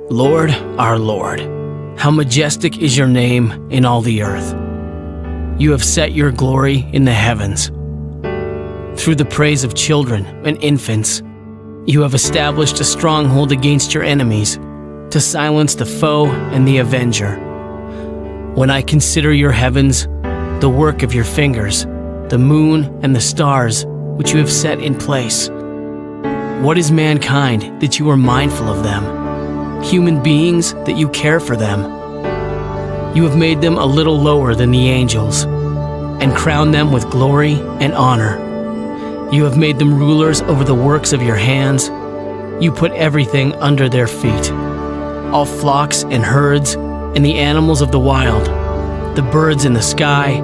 Lord, our Lord, how majestic is your name in all the earth. You have set your glory in the heavens. Through the praise of children and infants, you have established a stronghold against your enemies, to silence the foe and the avenger. When I consider your heavens, the work of your fingers, the moon and the stars which you have set in place. What is mankind that you are mindful of them? Human beings that you care for them. You have made them a little lower than the angels, and crowned them with glory and honor. You have made them rulers over the works of your hands. You put everything under their feet, all flocks and herds, and the animals of the wild, the birds in the sky,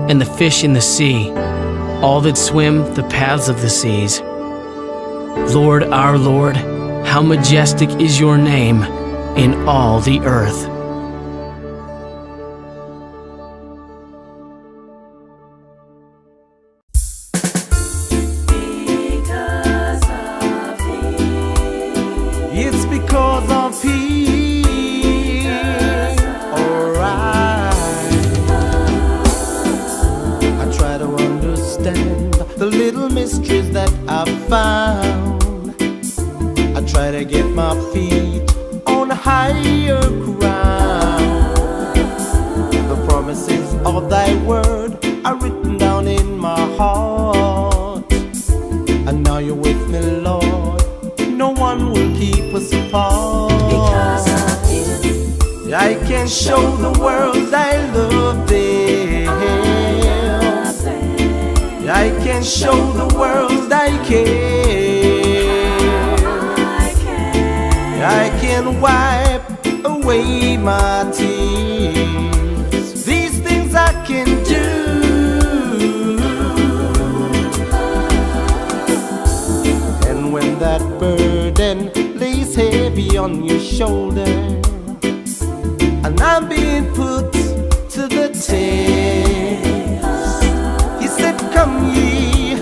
and the fish in the sea, all that swim the paths of the seas. Lord, our Lord, how majestic is your name in all the earth. It's because of Him. Alright. I try to understand the little mysteries that I found. I try to get my feet on a higher ground. The promises of thy word are written down in my heart. And now you're with me, Lord. No one will keep us apart. Because of Him, I can show the world I love them. I can show the world I care. I can wipe away my tears. These things I can do. And when that burden lays heavy on your shoulder, and I'm being put to the test, He said, come ye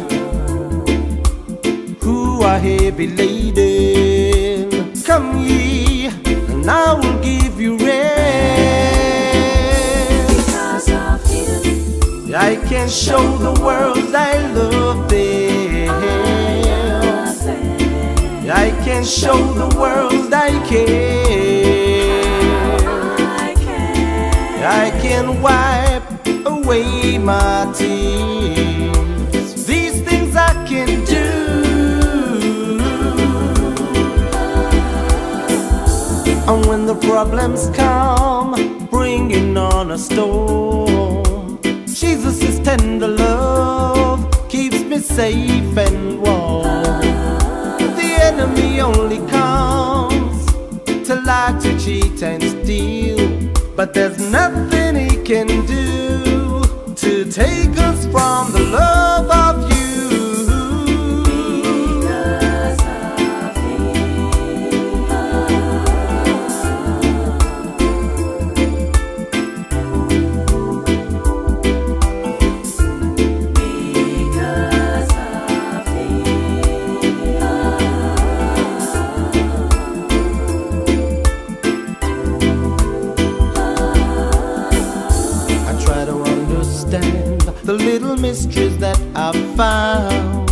who are heavy laden, come ye, and I will give you rest. because of Him, I can show the world I love them. I can show the world I care. I can wipe away my tears. These things I can do. And when the problems come, bringing on a storm, Jesus' tender love keeps me safe and warm. The enemy only comes to lie, to cheat and steal, but there's nothing he can do to take us from the love of you. because of I try to understand the little mysteries that I found.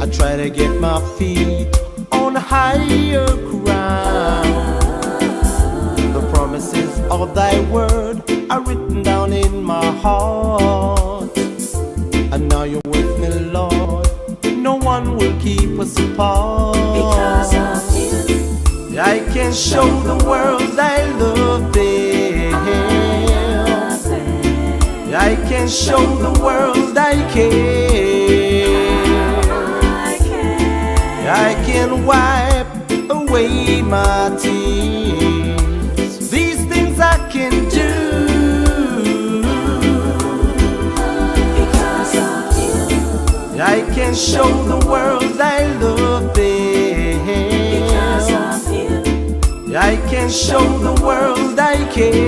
I try to get my feet on a higher ground. The promises of thy word are written down in my heart. And now you're with me, Lord. No one will keep us apart. because of Him, I can show the world I love them. I can show the world I care. I can wipe away my tears. These things I can do. because of Him, I can show the world I love because them. of Him, I can show the world I care.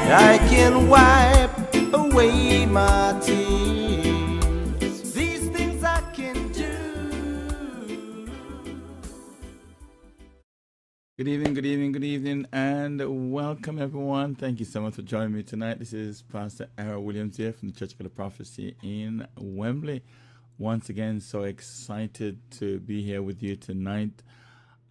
I can wipe away my tears. These things I can do. Good evening, good evening, good evening, and welcome everyone. Thank you so much for joining me tonight. This is Pastor Errol Williams here from the Church of the Prophecy in Wembley. Once again, so excited to be here with you tonight.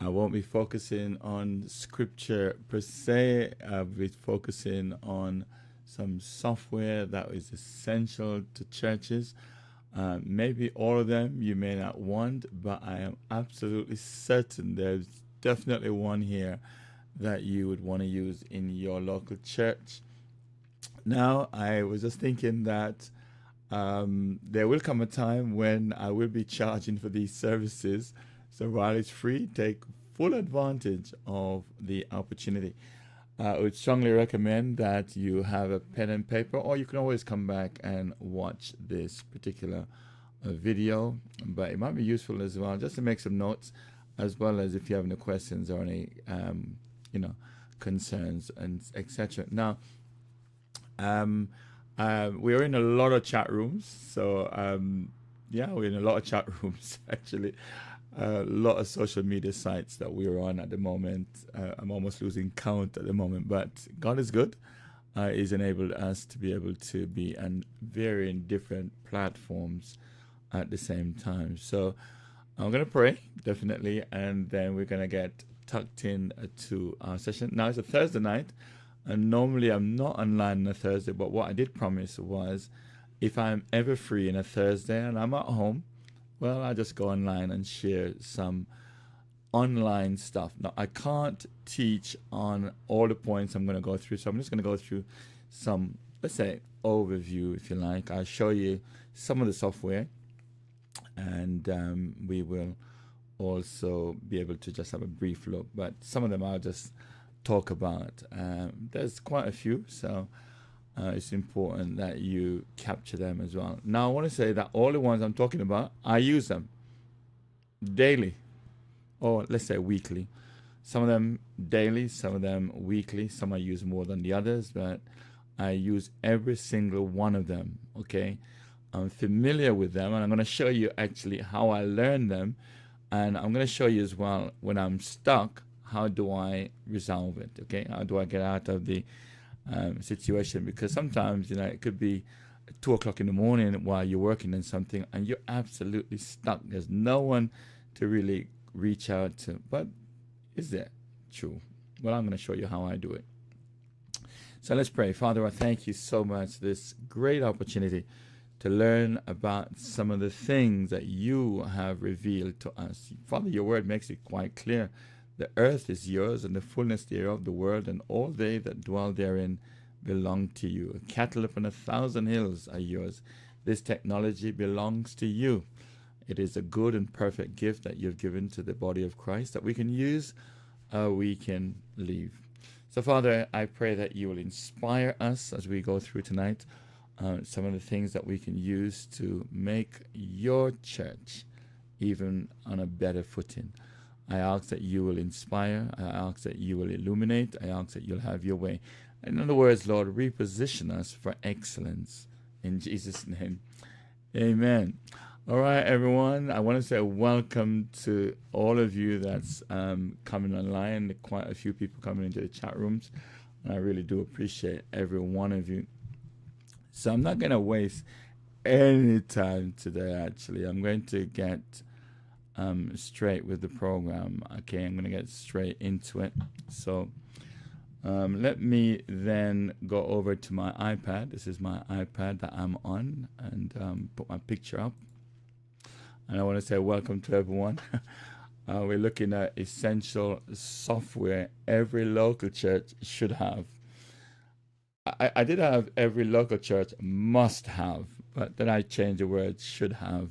I won't be focusing on scripture per se. I'll be focusing on some software that is essential to churches. Maybe all of them you may not want, but I am absolutely certain there's definitely one here that you would want to use in your local church. Now, I was just thinking that there will come a time when I will be charging for these services. So while it's free, take full advantage of the opportunity. I would strongly recommend that you have a pen and paper, or you can always come back and watch this particular video. But it might be useful as well, just to make some notes, as well as if you have any questions or any, concerns and etc. Now, we're in a lot of chat rooms. So, we're in a lot of chat rooms, actually. A lot of social media sites that we're on at the moment. I'm almost losing count at the moment, but God is good. He's enabled us to be able to be on varying different platforms at the same time. So I'm going to pray, definitely, and then we're going to get tucked in to our session. Now, it's a Thursday night, and normally I'm not online on a Thursday, but what I did promise was if I'm ever free on a Thursday and I'm at home, well, I'll just go online and share some online stuff. Now, I can't teach on all the points I'm going to go through, so I'm just going to go through some, let's say, overview, if you like. I'll show you some of the software, and we will also be able to just have a brief look, but some of them I'll just talk about. There's quite a few, so it's important that you capture them as well. Now, I want to say that all the ones I'm talking about, I use them daily, or let's say weekly. Some of them daily, some of them weekly. Some I use more than the others, but I use every single one of them, okay? I'm familiar with them, and I'm going to show you actually how I learned them, and I'm going to show you as well, when I'm stuck, how do I resolve it, okay? How do I get out of the situation? Because sometimes, it could be 2 o'clock in the morning while you're working on something and you're absolutely stuck. There's no one to really reach out to. But is that true? Well, I'm going to show you how I do it. So let's pray. Father, I thank you so much for this great opportunity to learn about some of the things that you have revealed to us. Father, your word makes it quite clear. The earth is yours, and the fullness thereof, the world, and all they that dwell therein belong to you. Cattle upon 1,000 hills are yours. This technology belongs to you. It is a good and perfect gift that you've given to the body of Christ that we can use or we can leave. So, Father, I pray that you will inspire us as we go through tonight some of the things that we can use to make your church even on a better footing. I ask that you will inspire. I ask that you will illuminate. I ask that you'll have your way. In other words, Lord, reposition us for excellence. In Jesus' name, amen. All right, everyone. I want to say welcome to all of you that's coming online. Quite a few people coming into the chat rooms. And I really do appreciate every one of you. So I'm not going to waste any time today, actually. I'm going to get straight with the program. Okay, I'm going to get straight into it. So let me then go over to my iPad. This is my iPad that I'm on, and put my picture up. And I want to say welcome to everyone. We're looking at essential software every local church should have. I did have every local church must have, but then I changed the word should have.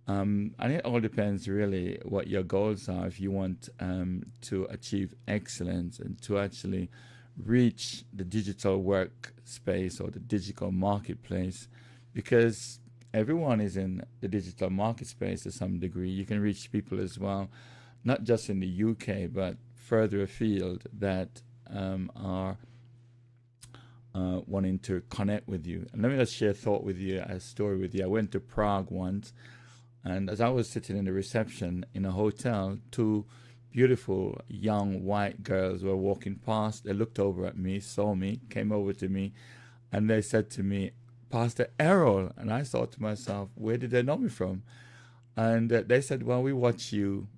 And it all depends really what your goals are. If you want to achieve excellence and to actually reach the digital workspace or the digital marketplace, because everyone is in the digital market space to some degree. You can reach people as well, not just in the UK, but further afield that are wanting to connect with you. And let me just share a thought with you, a story with you. I went to Prague once, and as I was sitting in the reception in a hotel, 2 beautiful young white girls were walking past. They looked over at me, saw me, came over to me, and they said to me, "Pastor Errol." And I thought to myself, where did they know me from? And they said, "Well, we watch you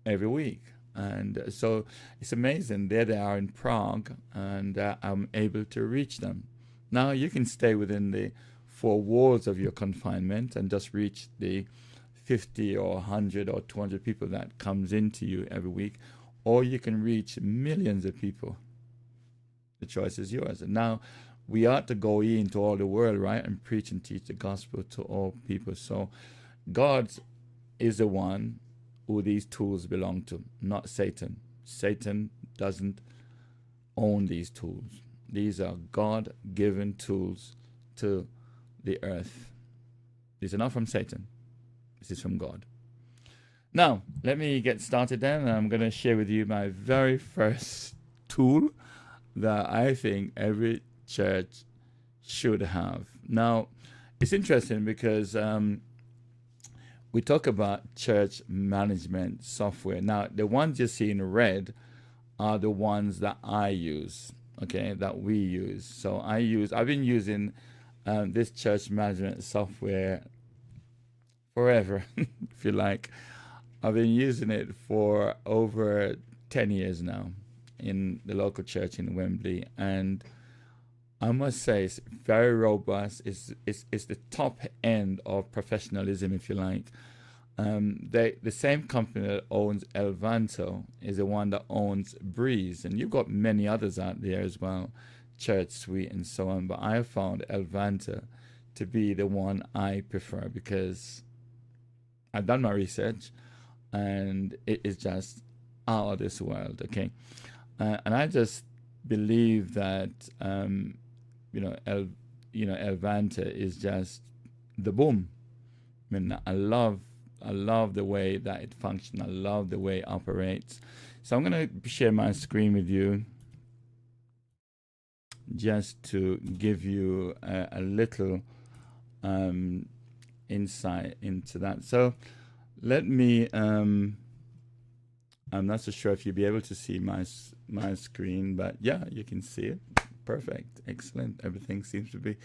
every week." And so it's amazing. There they are in Prague, and I'm able to reach them. Now you can stay within the four walls of your confinement and just reach the 50 or 100 or 200 people that comes into you every week, or you can reach millions of people. The choice is yours. And now we ought to go into all the world, right, and preach and teach the gospel to all people. So God is the one who these tools belong to, not Satan. Satan doesn't own these tools. These are God-given tools to the earth. These are not from Satan. This is from God. Now, let me get started then. And I'm going to share with you my very first tool that I think every church should have. Now, it's interesting because we talk about church management software. Now, the ones you see in red are the ones that I use, okay, that we use. So I've been using this church management software forever, if you like. I've been using it for over 10 years now in the local church in Wembley, and I must say it's very robust. It's the top end of professionalism, if you like. The same company that owns Elvanto is the one that owns Breeze, and you've got many others out there as well, Church Suite and so on. But I have found Elvanto to be the one I prefer because I've done my research, and it is just out of this world. Okay, and I just believe that Elvanto is just the boom. I mean, I love the way that it functions. I love the way it operates. So I'm going to share my screen with you just to give you a little insight into that. So let me, I'm not so sure if you'll be able to see my screen, but yeah, you can see it. Perfect. Excellent. Everything seems to be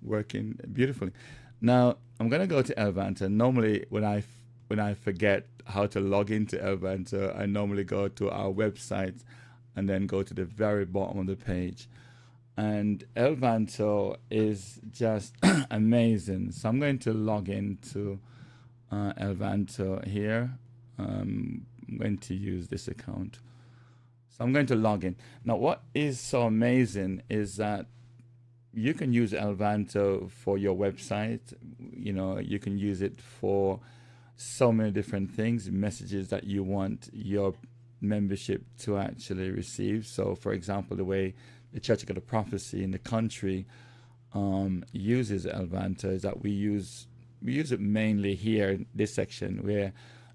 working beautifully. Now, I'm going to go to Elvanto. Normally, when I forget how to log into Elvanto, I normally go to our website and then go to the very bottom of the page. And Elvanto is just amazing. So I'm going to log into Elvanto here. I'm going to use this account. So I'm going to log in. Now, what is so amazing is that you can use Elvanto for your website. You know, you can use it for so many different things, messages that you want your membership to actually receive. So, for example, the way the Church of Prophecy in the country uses Elvanto is that we use it mainly here in this section where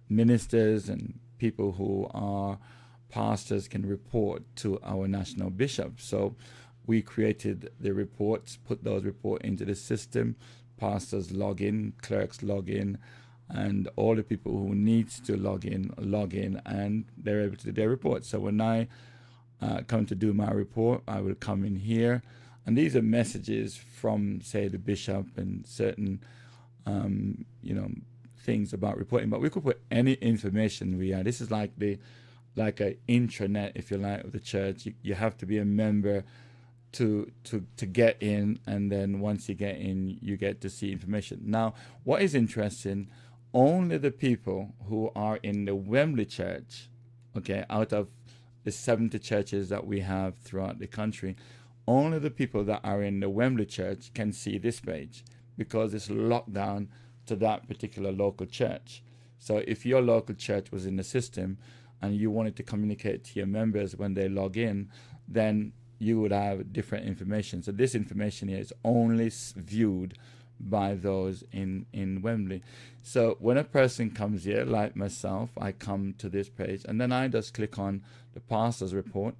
ministers and people who are pastors can report to our national bishop. So we created the reports, put those reports into the system. Pastors log in, clerks log in, and all the people who need to log in, and they're able to do their report. So when I come to do my report, I will come in here, and these are messages from, say, the bishop and certain, things about reporting. But we could put any information we are. This is like an intranet, if you like, of the church. You have to be a member to get in, and then once you get in, you get to see information. Now, what is interesting, only the people who are in the Wembley church, okay, out of the 70 churches that we have throughout the country, only the people that are in the Wembley church can see this page because it's locked down to that particular local church. So if your local church was in the system and you wanted to communicate to your members when they log in, then you would have different information. So this information here is only viewed by those in Wembley. So when a person comes here, like myself, I come to this page, and then I just click on the pastor's report,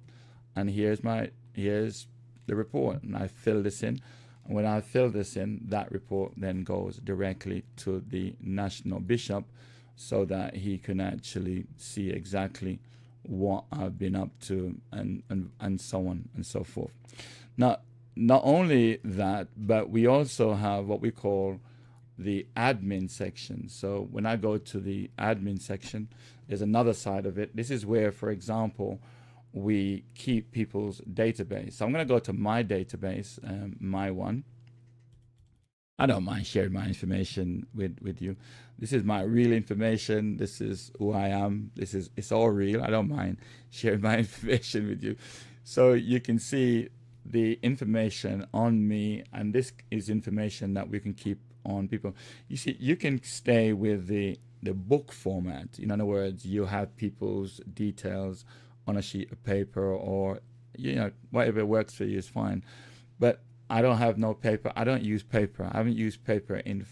and here's the report, and I fill this in. And when I fill this in, that report then goes directly to the national bishop so that he can actually see exactly what I've been up to, and so on and so forth. Now, not only that, but we also have what we call the admin section. So when I go to the admin section, there's another side of it. This is where, for example, we keep people's database. So I'm going to go to my database, my one. I don't mind sharing my information with you. This is my real information. This is who I am. It's all real. I don't mind sharing my information with you. So you can see the information on me, and this is information that we can keep on people. You see, you can stay with the book format. In other words, you have people's details on a sheet of paper, or whatever works for you is fine. But I don't have no paper. I don't use paper. I haven't used paper in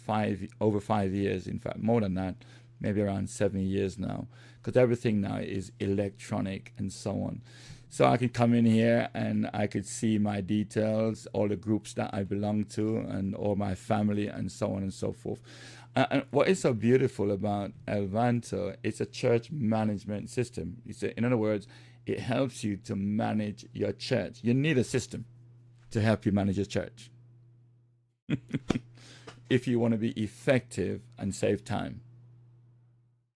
over 5 years. In fact, more than that, maybe around 7 years now, because everything now is electronic and so on. So I could come in here and I could see my details, all the groups that I belong to, and all my family, and so on and so forth. And what is so beautiful about Elvanto, it's a church management system. In other words, it helps you to manage your church. You need a system to help you manage your church if you want to be effective and save time.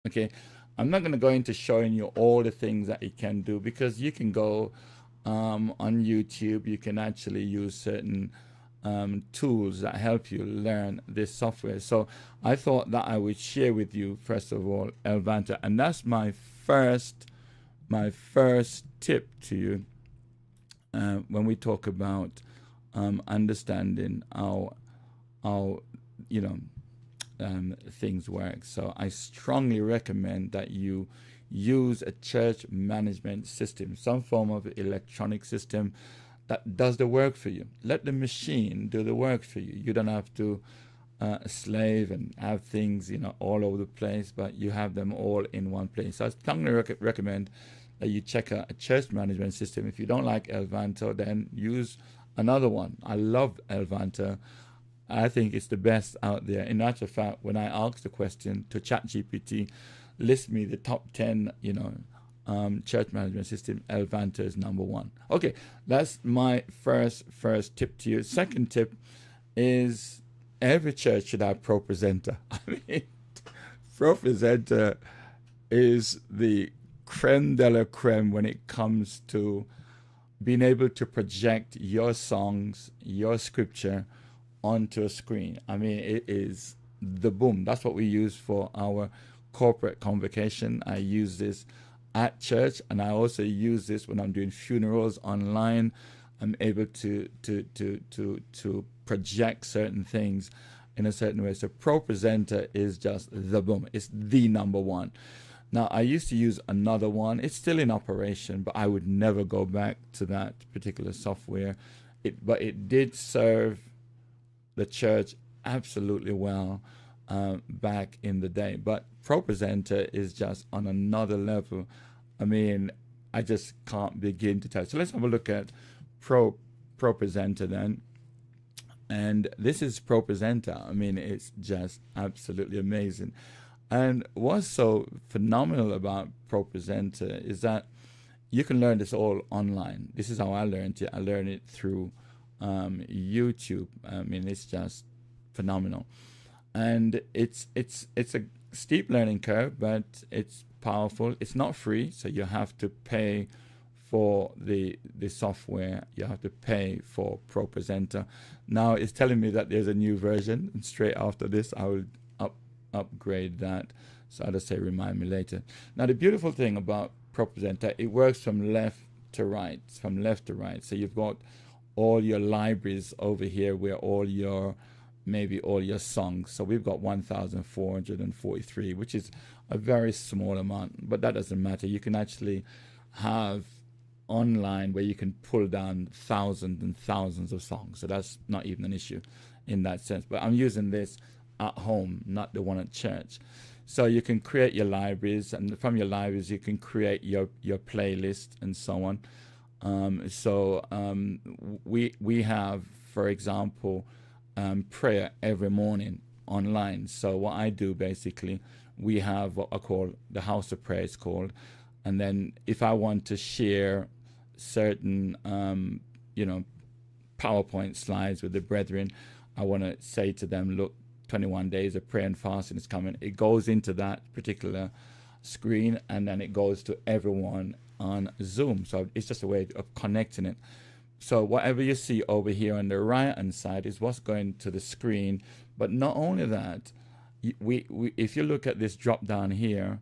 Okay, I'm not going to go into showing you all the things that it can do, because you can go on YouTube. You can actually use certain tools that help you learn this software. So I thought that I would share with you, first of all, Elvanto, and that's my first tip to you when we talk about understanding how things work. So I strongly recommend that you use a church management system, some form of electronic system that does the work for you. Let the machine do the work for you. You don't have to slave and have things all over the place, but you have them all in one place. So I strongly recommend that you check out a church management system. If you don't like Elvanto, then use another one. I love Elvanto. I think it's the best out there. In actual fact, when I asked the question to ChatGPT, list me the top 10, church management system, Elvanto is number one. Okay, that's my first tip to you. Second tip is every church should have ProPresenter. I mean, ProPresenter is the creme de la creme when it comes to being able to project your songs, your scripture onto a screen. I mean, it is the boom. That's what we use for our corporate convocation. I use this at church, and I also use this when I'm doing funerals online. I'm able to project certain things in a certain way. So ProPresenter is just the boom. It's the number one. Now, I used to use another one. It's still in operation, but I would never go back to that particular software. But it did serve the church absolutely well back in the day. But ProPresenter is just on another level. I mean, I just can't begin to tell. So let's have a look at ProPresenter then. And this is ProPresenter. I mean, it's just absolutely amazing. And what's so phenomenal about ProPresenter is that you can learn this all online. This is how I learned it. I learned it through YouTube. I mean, it's just phenomenal. And it's a steep learning curve, but it's powerful. It's not free, so you have to pay for the software. You have to pay for ProPresenter. Now it's telling me that there's a new version, and straight after this I will upgrade that. So I'll just say remind me later. Now the beautiful thing about ProPresenter, it works from left to right. So you've got all your libraries over here where maybe all your songs. So we've got 1,443, which is a very small amount, but that doesn't matter. You can actually have online where you can pull down thousands and thousands of songs. So that's not even an issue in that sense. But I'm using this at home, not the one at church. So you can create your libraries, and from your libraries you can create your playlist and so on. We have, for example, prayer every morning online. So what I do basically, we have what I call the house of prayer, it's called, And then if I want to share certain, PowerPoint slides with the brethren, I want to say to them, look, 21 days of prayer and fasting is coming. It goes into that particular screen, and then it goes to everyone on Zoom. So it's just a way of connecting it. So whatever you see over here on the right hand side is what's going to the screen. But not only that, if you look at this drop down here,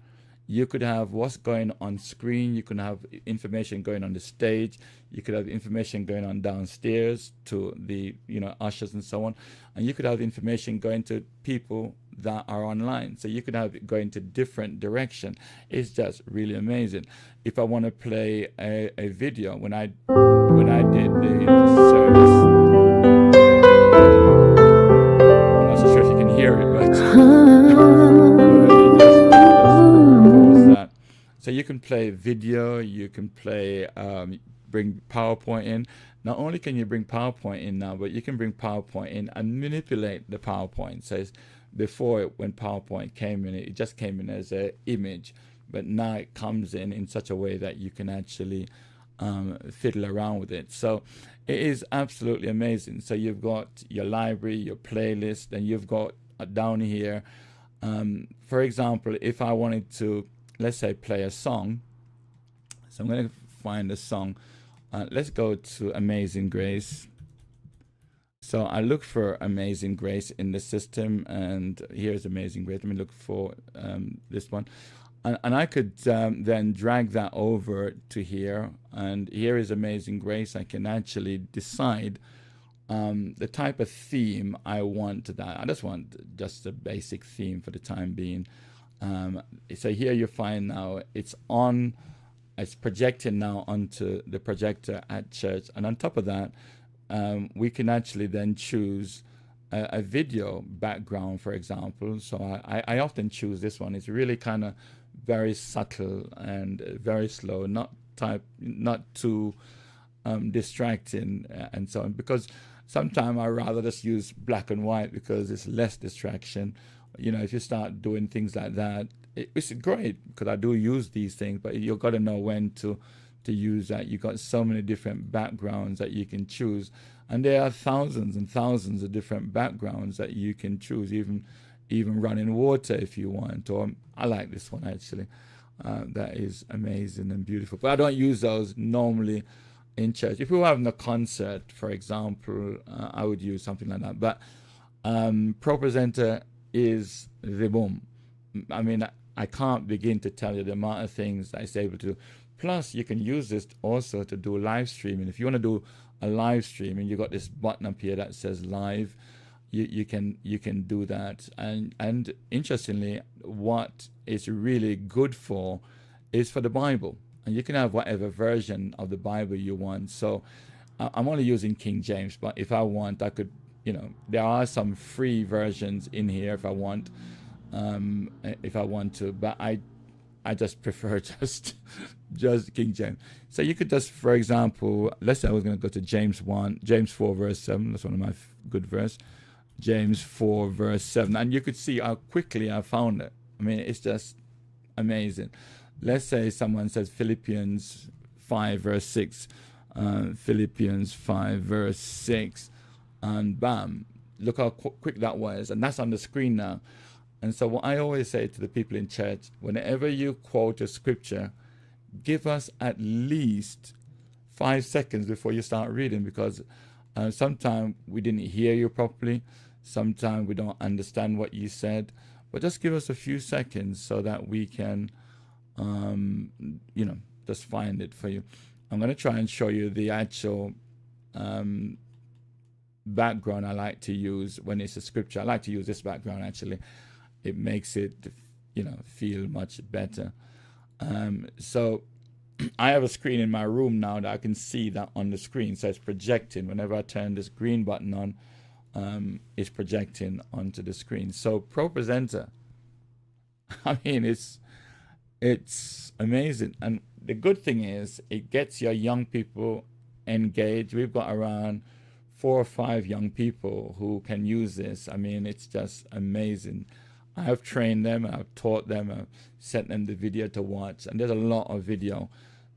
you could have what's going on screen. You could have information going on the stage. You could have information going on downstairs to the ushers and so on. And you could have information going to people that are online. So you could have it going to different direction. It's just really amazing. If I want to play a video, when I did the service, I'm not so sure if you can hear it, but that. So you can play video, you can play, bring PowerPoint in. Not only can you bring PowerPoint in now, but you can bring PowerPoint in and manipulate the PowerPoint. So before, when PowerPoint came in, it just came in as an image, but now it comes in such a way that you can actually fiddle around with it. So it is absolutely amazing. So you've got your library, your playlist, and you've got down here, for example, if I wanted to, let's say, play a song. So I'm going to find a song. Let's go to Amazing Grace. So I look for Amazing Grace in the system, and here's Amazing Grace. Let me look for this one. And I could then drag that over to here, and here is Amazing Grace. I can actually decide the type of theme I want to that. I just want just a basic theme for the time being. So here you find now it's projecting now onto the projector at church. And on top of that, we can actually then choose a video background, for example. So I often choose this one. It's really kind of very subtle and very slow, not too distracting and so on, because sometimes I rather just use black and white because it's less distraction. If you start doing things like that, it's great because I do use these things, but you've got to know when to use that. You've got so many different backgrounds that you can choose, and there are thousands and thousands of different backgrounds that you can choose, even running water if you want. Or I like this one actually. That is amazing and beautiful, but I don't use those normally in church. If we were having a concert, for example, I would use something like that. But ProPresenter is the boom. I mean, I can't begin to tell you the amount of things that it's able to do. Plus, you can use this also to do live streaming. If you want to do a live stream and you got this button up here that says live, you can do that. And interestingly, what it's really good for is for the Bible. And you can have whatever version of the Bible you want. So I'm only using King James, but if I want, I could, there are some free versions in here if I want to, but I just prefer just King James. So you could just, for example, let's say I was going to go to James 4 verse 7. That's one of my good verse. James 4 verse 7. And you could see how quickly I found it. I mean, it's just amazing. Let's say someone says Philippians 5 verse 6. Philippians 5 verse 6. And bam, look how quick that was. And that's on the screen now. And so what I always say to the people in church, whenever you quote a scripture, give us at least 5 seconds before you start reading, because sometimes we didn't hear you properly. Sometimes we don't understand what you said. But just give us a few seconds so that we can, just find it for you. I'm going to try and show you the actual background I like to use when it's a scripture. I like to use this background actually. It makes it, feel much better. So I have a screen in my room now that I can see that on the screen. So it's projecting. Whenever I turn this green button on, it's projecting onto the screen. So ProPresenter, I mean, it's amazing. And the good thing is it gets your young people engaged. We've got around 4 or 5 young people who can use this. I mean, it's just amazing. I have trained them, I've taught them, I've sent them the video to watch, and there's a lot of video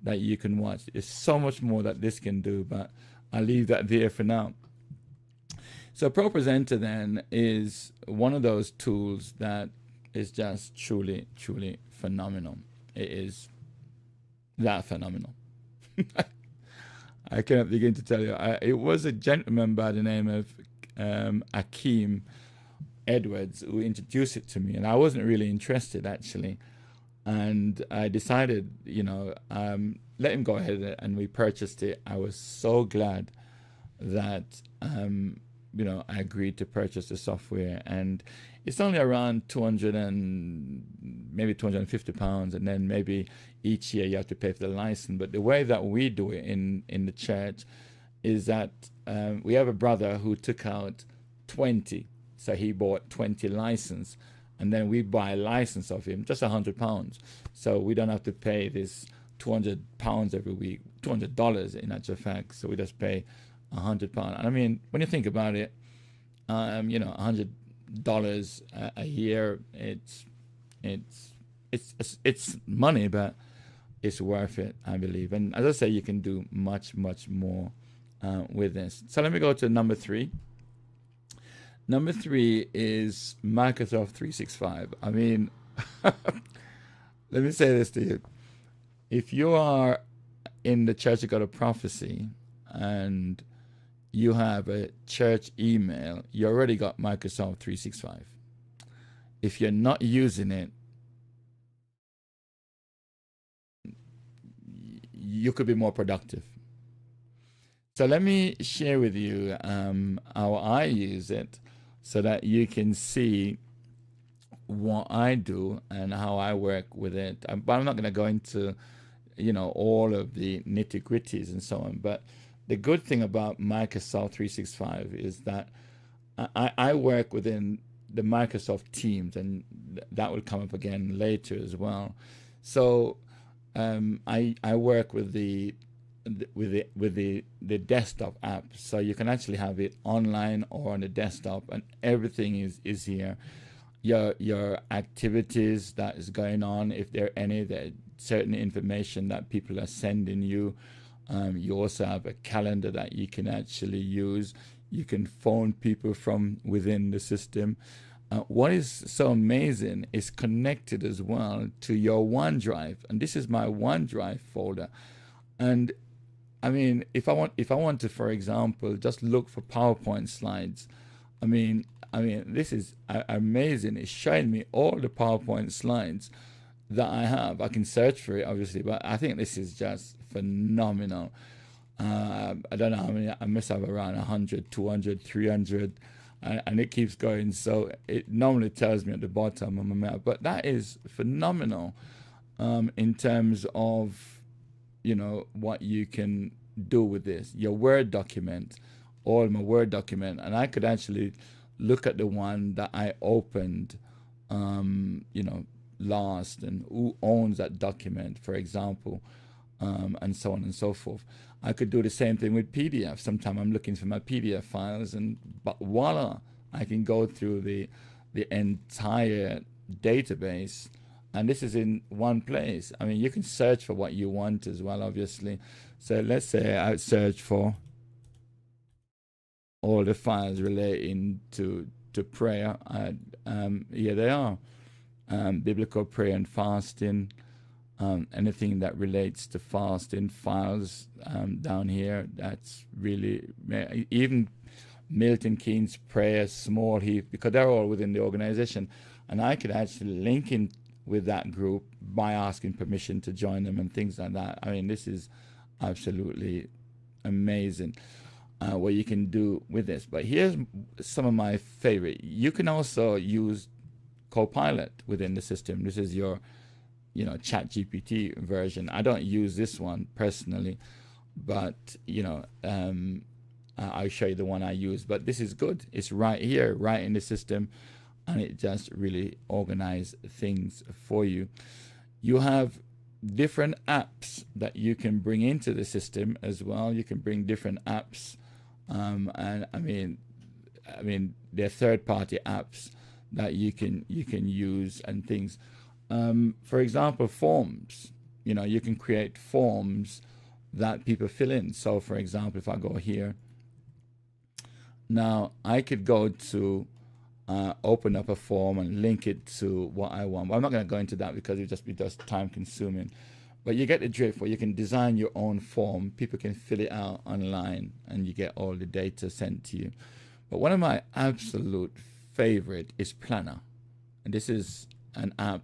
that you can watch. There's so much more that this can do, but I'll leave that there for now. So ProPresenter then is one of those tools that is just truly, truly phenomenal. It is that phenomenal. I cannot begin to tell you. It was a gentleman by the name of Akeem Edwards who introduced it to me, and I wasn't really interested actually. And I decided, let him go ahead, and we purchased it. I was so glad that, I agreed to purchase the software, and it's only around 200 and maybe 250 pounds, and then maybe each year you have to pay for the license. But the way that we do it in the church is that we have a brother who took out 20, so he bought 20 license, and then we buy a license of him, just £100. So we don't have to pay this £200 every week, $200 in actual fact. So we just pay £100. And I mean, when you think about it, $100 a year, it's money, but it's worth it, I believe. And as I say, you can do much, much more with this. So let me go to number 3. Number 3 is Microsoft 365. I mean, let me say this to you. If you are in the Church of God of Prophecy and you have a church email, you already got Microsoft 365. If you're not using it, you could be more productive. So let me share with you how I use it, so that you can see what I do and how I work with it. But I'm not going to go into, all of the nitty-gritties and so on. But the good thing about Microsoft 365 is that I work within the Microsoft Teams, and that will come up again later as well. So I work with the desktop app, so you can actually have it online or on the desktop, and everything is here. Your activities that is going on, if there are any, there certain information that people are sending you. You also have a calendar that you can actually use. You can phone people from within the system. What is so amazing is connected as well to your OneDrive, and this is my OneDrive folder. And I mean, if I want to, for example, just look for PowerPoint slides, I mean, this is amazing. It's showing me all the PowerPoint slides that I have. I can search for it, obviously, but I think this is just phenomenal. I don't know how many. I must have around 100, 200, 300, and it keeps going. So it normally tells me at the bottom of my map, but that is phenomenal in terms of what you can do with this. Your Word document, all my Word document, and I could actually look at the one that I opened last, and who owns that document, for example, and so on and so forth. I could do the same thing with PDF. Sometimes I'm looking for my PDF files, but voila, I can go through the entire database, and this is in one place. I mean, you can search for what you want as well, obviously. So let's say I search for all the files relating to prayer. Here they are. Biblical prayer and fasting. Anything that relates to fasting files down here. That's really, even Milton Keynes prayer, Small Heath, because they're all within the organization. And I could actually link in with that group by asking permission to join them and things like that. I mean, this is absolutely amazing what you can do with this. But here's some of my favorite. You can also use Copilot within the system. This is your ChatGPT version. I don't use this one personally, but I'll show you the one I use. But this is good. It's right here, right in the system, and it just really organizes things for you. You have different apps that you can bring into the system as well. You can bring different apps, and I mean they're third-party apps that you can use and things. For example, forms. You can create forms that people fill in. So, for example, if I go here, now I could go to open up a form and link it to what I want. But I'm not going to go into that because it would just be time consuming. But you get the drift where you can design your own form. People can fill it out online and you get all the data sent to you. But one of my absolute favorite is Planner. And this is an app.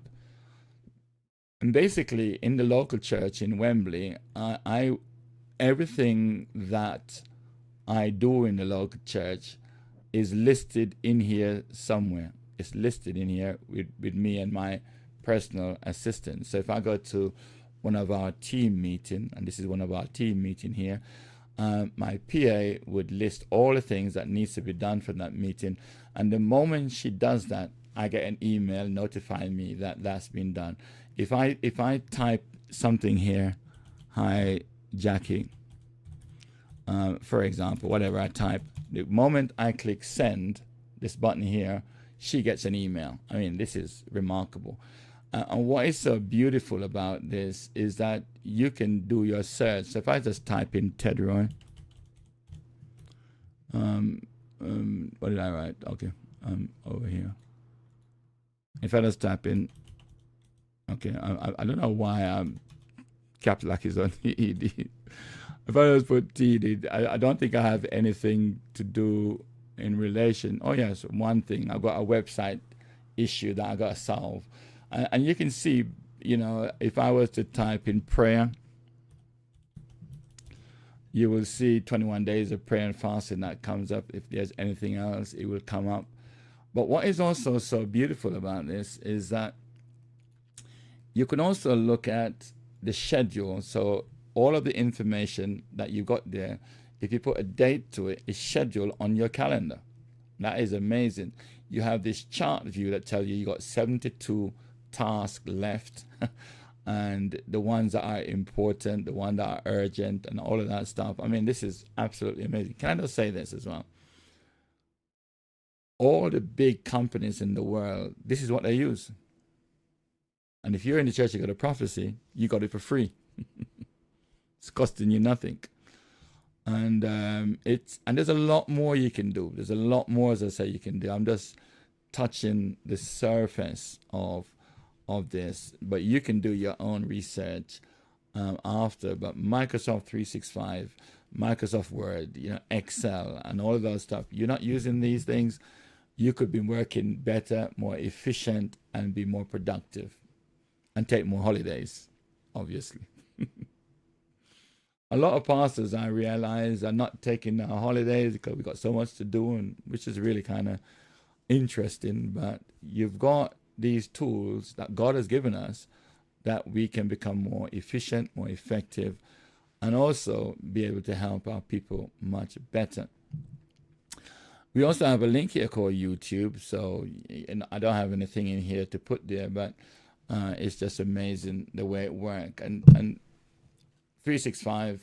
And basically in the local church in Wembley, everything that I do in the local church is listed in here somewhere. It's listed in here with me and my personal assistant. So if I go to one of our team meeting, and this is one of our team meeting here, my PA would list all the things that needs to be done for that meeting. And the moment she does that, I get an email notifying me that that's been done. If I type something here, hi Jackie, for example, whatever I type, the moment I click send, this button here, she gets an email. I mean, this is remarkable. And what is so beautiful about this is that you can do your search. So if I just type in Tedroy, what did I write? Okay, over here. If I just type in, okay, I don't know why capital lock is on ED. If I just put TD, I don't think I have anything to do in relation. Oh yes, one thing, I've got a website issue that I got to solve. And you can see, if I was to type in prayer, you will see 21 days of prayer and fasting that comes up. If there's anything else, it will come up. But what is also so beautiful about this is that you can also look at the schedule. So all of the information that you got there, if you put a date to it, is scheduled on your calendar. That is amazing. You have this chart view that tells you got 72 tasks left and the ones that are important, the ones that are urgent, and all of that stuff. I mean, this is absolutely amazing. Can I just say this as well? All the big companies in the world, this is what they use. And if you're in the church, you got a prophecy, you got it for free. It's costing you nothing. And there's a lot more you can do. There's a lot more, as I say, you can do. I'm just touching the surface of this, but you can do your own research after. But Microsoft 365, Microsoft Word, Excel, and all of those stuff, you're not using these things, you could be working better, more efficient, and be more productive, and take more holidays, obviously. A lot of pastors, I realize, are not taking holidays because we've got so much to do, and which is really kind of interesting. But you've got these tools that God has given us that we can become more efficient, more effective, and also be able to help our people much better. We also have a link here called YouTube. So I don't have anything in here to put there, but it's just amazing the way it works. And 365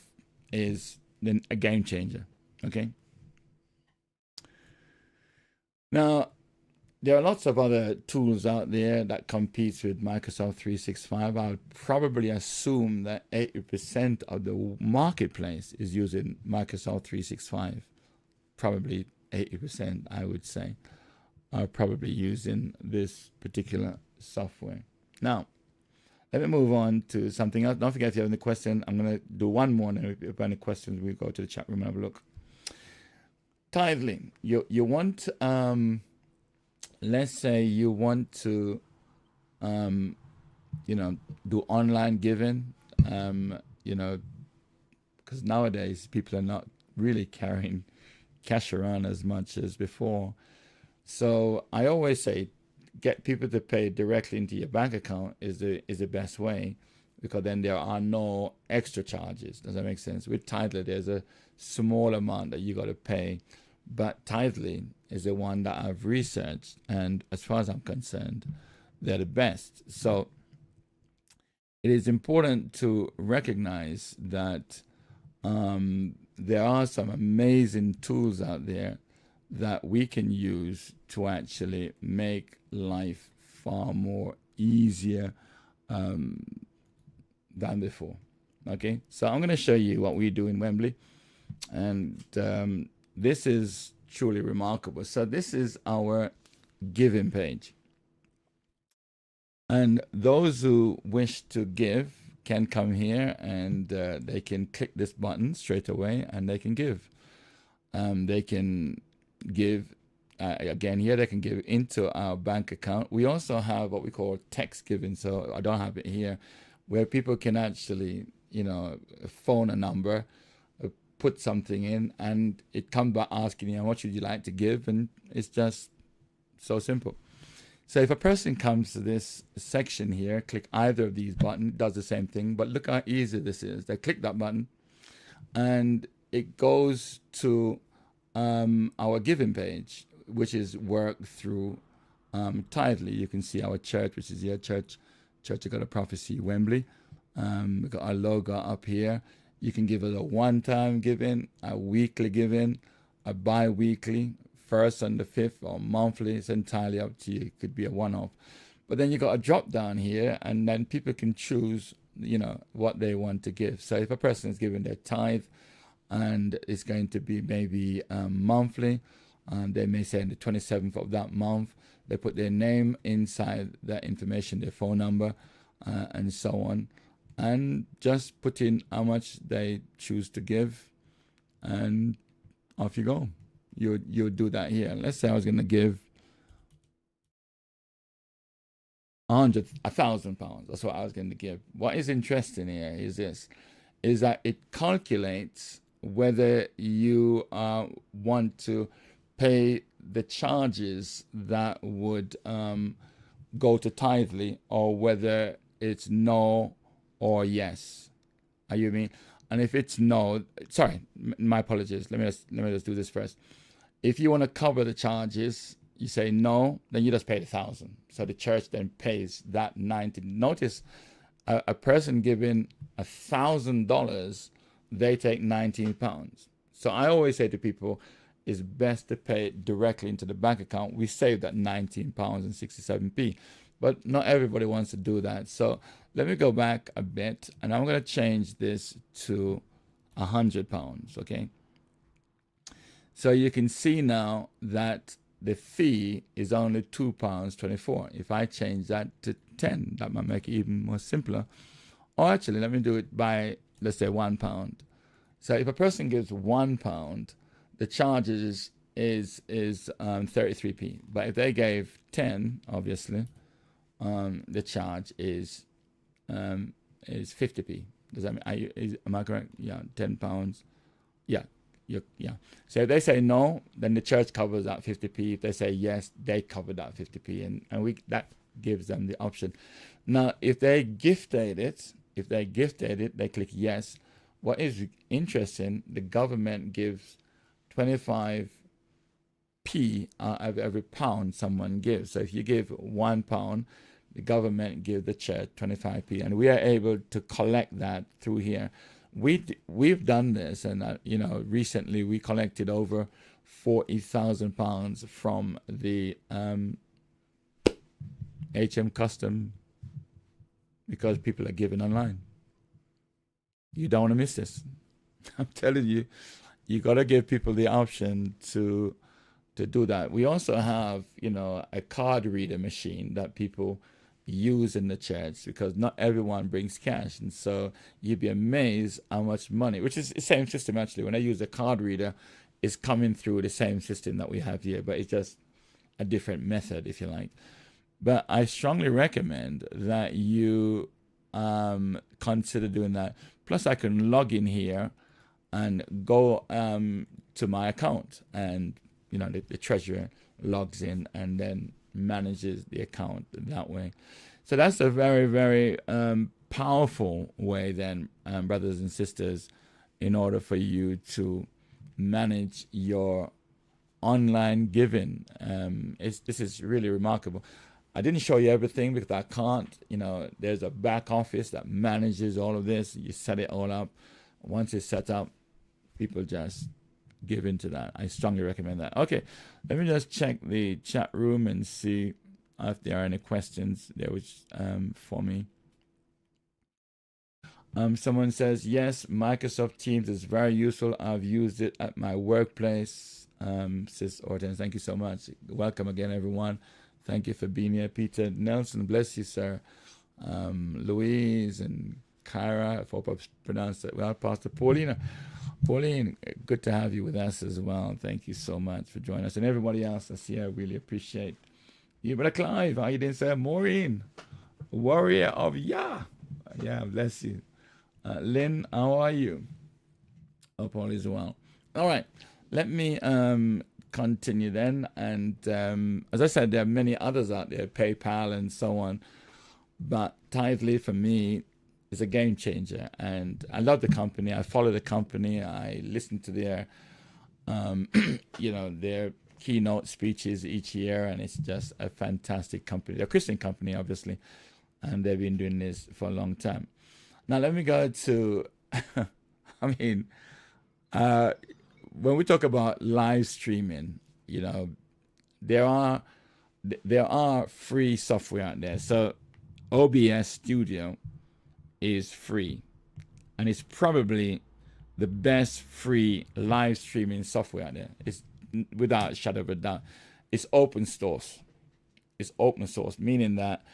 is then a game changer. Okay. Now, there are lots of other tools out there that competes with Microsoft 365. I would probably assume that 80% of the marketplace is using Microsoft 365. Probably 80%, I would say, are probably using this particular software. Now, let me move on to something else. Don't forget, if you have any question, I'm going to do one more, and if you have any questions, we'll go to the chat room and have a look. Tithing. You want... let's say you want to, do online giving, because nowadays people are not really carrying cash around as much as before. So I always say, get people to pay directly into your bank account is the best way, because then there are no extra charges. Does that make sense? With Tithely, there's a small amount that you got to pay. But Tithely is the one that I've researched, and as far as I'm concerned, they're the best. So it is important to recognize that there are some amazing tools out there that we can use to actually make life far more easier than before. Okay, so I'm going to show you what we do in Wembley, and this is truly remarkable. So this is our giving page, and those who wish to give can come here, and they can click this button straight away, and they can give. They can give again here. They can give into our bank account. We also have what we call text giving. So I don't have it here, where people can actually, phone a number, put something in, and it comes by asking you, what would you like to give? And it's just so simple. So if a person comes to this section here, click either of these buttons, it does the same thing, but look how easy this is. They click that button, and it goes to our giving page, which is worked through Tithely. You can see our church, which is here, Church of God of Prophecy, Wembley. We've got our logo up here. You can give us a one-time giving, a weekly giving, a bi-weekly, first and the fifth, or monthly. It's entirely up to you. It could be a one-off. But then you got a drop down here, and then people can choose, what they want to give. So if a person is giving their tithe, and it's going to be maybe monthly, they may say on the 27th of that month, they put their name inside that information, their phone number, and so on, and just put in how much they choose to give, and off you go. You do that here. Let's say I was going to give £1,000. That's what I was going to give. What is interesting here is this, is that it calculates whether you want to pay the charges that would go to Tithely, or whether it's no or yes. Are you mean? And if it's no, sorry, my apologies. Let me just do this first. If you want to cover the charges, you say no, then you just pay the 1,000. So the church then pays that 90. Notice a person giving $1,000, they take £19. So I always say to people, it's best to pay it directly into the bank account. We save that £19.67. But not everybody wants to do that. So let me go back a bit, and I'm going to change this to £100, okay? So you can see now that the fee is only £2.24. If I change that to 10, that might make it even more simpler. Or actually, let me do it by, let's say, £1. So if a person gives £1, the charge is 33p. But if they gave 10, obviously, the charge is 50p. Does that mean, am I correct? Yeah, £10. Yeah. Yeah. So if they say no, then the church covers that 50p. If they say yes, they cover that 50p, and that gives them the option. Now, if they gifted it, they click yes. What is interesting, the government gives 25p out of every pound someone gives. So if you give £1, the government gives the church 25p, and we are able to collect that through here. We've done this, and recently we collected over £40,000 from the HM Custom, because people are giving online. You don't want to miss this. I'm telling you, you got to give people the option to do that. We also have, a card reader machine that people use in the church, because not everyone brings cash, and so you'd be amazed how much money, which is the same system actually. When I use a card reader, it's coming through the same system that we have here, but it's just a different method, if you like. But I strongly recommend that you consider doing that. Plus, I can log in here and go to my account, and the treasurer logs in and then manages the account that way. So that's a very, very powerful way then, brothers and sisters, in order for you to manage your online giving. This is really remarkable. I didn't show you everything because I can't. There's a back office that manages all of this. You set it all up. Once it's set up, people just give into that. I strongly recommend that. Okay, let me just check the chat room and see if there are any questions there which for me. Someone says, yes, Microsoft Teams is very useful. I've used it at my workplace. Sis Orton, thank you so much. Welcome again, everyone. Thank you for being here. Peter Nelson, bless you, sir. Louise and Kyra, I hope I've pronounced it well. Pastor Pauline, good to have you with us as well. Thank you so much for joining us. And everybody else I see, I really appreciate you. Brother Clive, how you doing, sir? Maureen, warrior of Yah. Yeah, bless you. Lynn, how are you? Hope all is well. All right, let me continue then. And as I said, there are many others out there, PayPal and so on. But Tithely, for me, is a game changer. And I love the company. I follow the company. I listen to their, their keynote speeches each year. And it's just a fantastic company. They're a Christian company, obviously. And they've been doing this for a long time. Now, let me go to, when we talk about live streaming, there are free software out there. So OBS Studio is free, and it's probably the best free live streaming software out there. It's without a shadow of a doubt. It's open source. It's open source, meaning that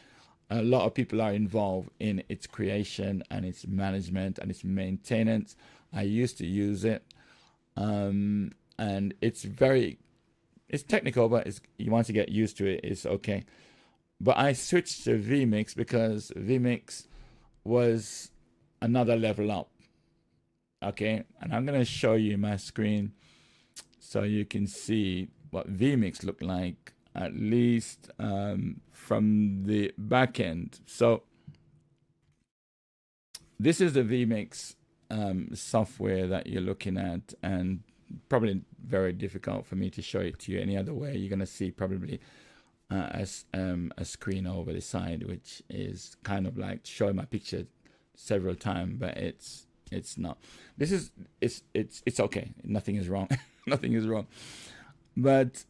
a lot of people are involved in its creation and its management and its maintenance. I used to use it, and it's technical, but you want to get used to it, it's okay. But I switched to vMix because vMix was another level up. Okay, and I'm gonna show you my screen so you can see what vMix looked like, at least from the back end. So this is the vMix software that you're looking at, and probably very difficult for me to show it to you any other way. You're going to see probably a screen over the side, which is kind of like showing my picture several times, but it's not. This is it's okay. Nothing is wrong. Nothing is wrong. But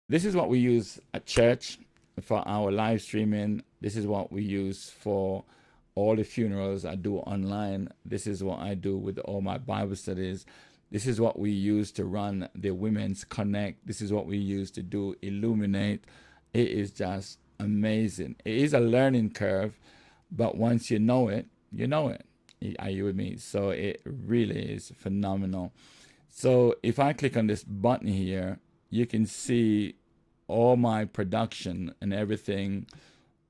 this is what we use at church for our live streaming. This is what we use for all the funerals I do online. This is what I do with all my Bible studies. This is what we use to run the Women's Connect. This is what we use to do Illuminate. It is just amazing. It is a learning curve, but once you know it, you know it. Are you with me? So it really is phenomenal. So if I click on this button here, you can see all my production and everything